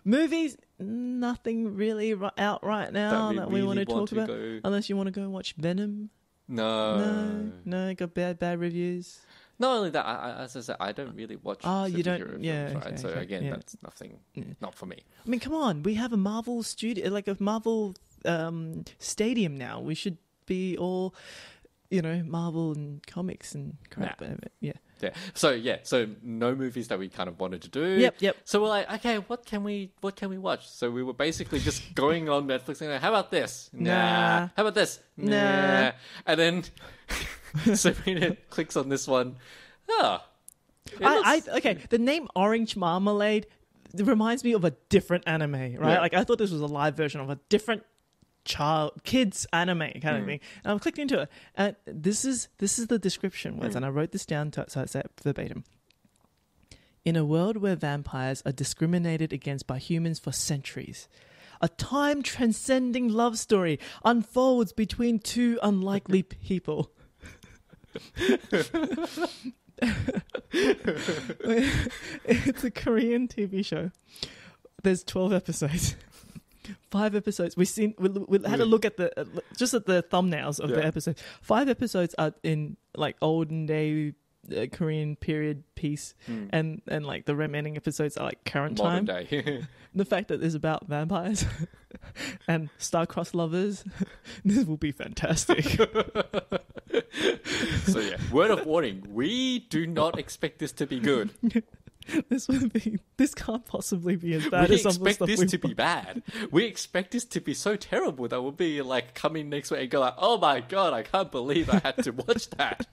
Movies, nothing really out right now that we want to talk about. Unless you want to go watch Venom. No, got bad reviews. Not only that, as I said, I don't really watch. You don't. Films, right? So again, that's nothing. Not for me. I mean, come on, we have a Marvel studio, like a Marvel stadium now. We should be all, Marvel and comics and crap. Yeah. So no movies that we kind of wanted to do. Yep. So we're like, okay, what can we watch? So we were basically just going on Netflix and how about this? Nah. How about this? Nah. And then Serena clicks on this one. The name Orange Marmalade reminds me of a different anime, right? Yeah. Like, I thought this was a live version of a different kids anime kind of thing. And I clicked into it, and this is the description was, and I wrote this down so it's verbatim. In a world where vampires are discriminated against by humans for centuries, a time-transcending love story unfolds between two unlikely people. It's a Korean TV show. There's 12 episodes. 5 episodes. We had a look at just at the thumbnails of the episodes. 5 episodes are in like olden day Korean period piece, and like the remaining episodes are like current modern time. day. The fact that it's about vampires. and star-crossed lovers, this will be fantastic. So yeah, word of warning: we do not expect this to be good. This can't possibly be as bad We as some of the expect stuff this we've to be bad. We expect this to be so terrible that we'll be like coming next week and go like, "Oh my god, I can't believe I had to watch that."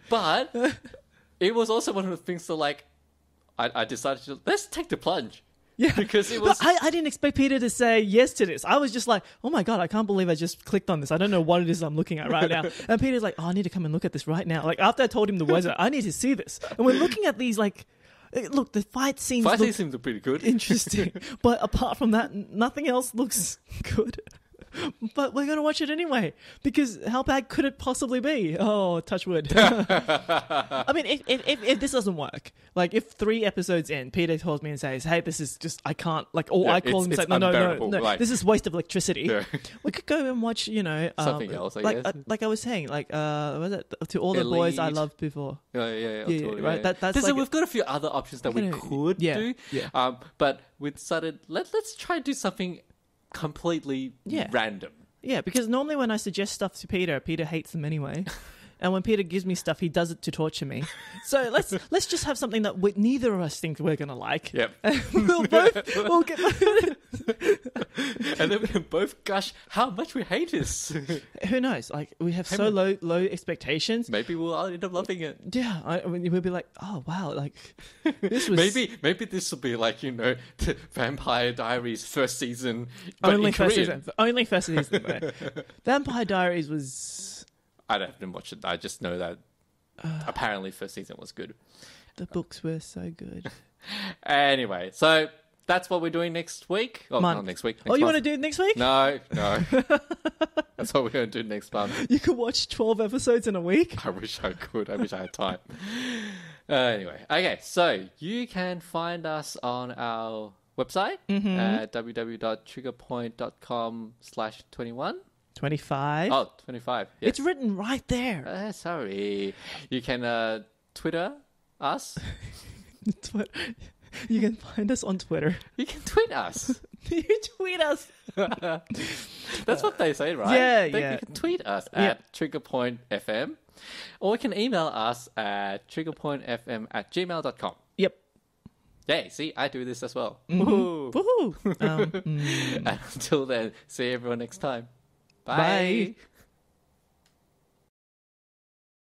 But it was also one of the things that like I decided to let's take the plunge. Yeah, because it was. But I didn't expect Peter to say yes to this. I was just like, oh my god, I can't believe I just clicked on this. I don't know what it is I'm looking at right now. And Peter's like, oh, I need to come and look at this right now. Like after I told him the words, I need to see this. And we're looking at these like, look, the fight scenes Seems pretty good. interesting, but apart from that, nothing else looks good. But we're going to watch it anyway, because how bad could it possibly be? Oh, touch wood. I mean, if this doesn't work, like if 3 episodes in, Peter calls me and says, hey, this is just, I can't, like, or I call him and say, no, like, this is waste of electricity. Yeah. We could go and watch, something else, I guess. Like I was saying, like, was it To All the Boys I Loved Before? Yeah, right. That's like, we've got a few other options that we could do. Yeah. But we decided let's try and do something completely random. Yeah, because normally when I suggest stuff to Peter hates them anyway. And when Peter gives me stuff, he does it to torture me. So let's just have something that neither of us think we're gonna like. Yep. we'll get. And then we can both gush how much we hate this. Who knows? Like we have so low expectations. Maybe we'll end up loving it. Yeah, I mean, we'll be like, oh wow, like this was maybe this will be like the Vampire Diaries first season, but only in first Korean. season. Only first season. Though. Vampire Diaries was. I haven't watched it. I just know that apparently first season was good. The books were so good. Anyway, so that's what we're doing next week. Oh, not next week. You want to do it next week? No. That's what we're going to do next month. You could watch 12 episodes in a week. I wish I could. I wish I had time. Anyway, okay. So you can find us on our website at www.triggerpoint.com/21. 25. Oh, 25. Yes. It's written right there. Sorry. You can Twitter us. You can find us on Twitter. You can tweet us. You tweet us. That's what they say, right? Yeah. You can tweet us at TriggerPointFM, or you can email us at triggerpointfm@gmail.com. Yep. Yay, see, I do this as well. Mm-hmm. Woohoo. And until then, see everyone next time. Bye. Bye.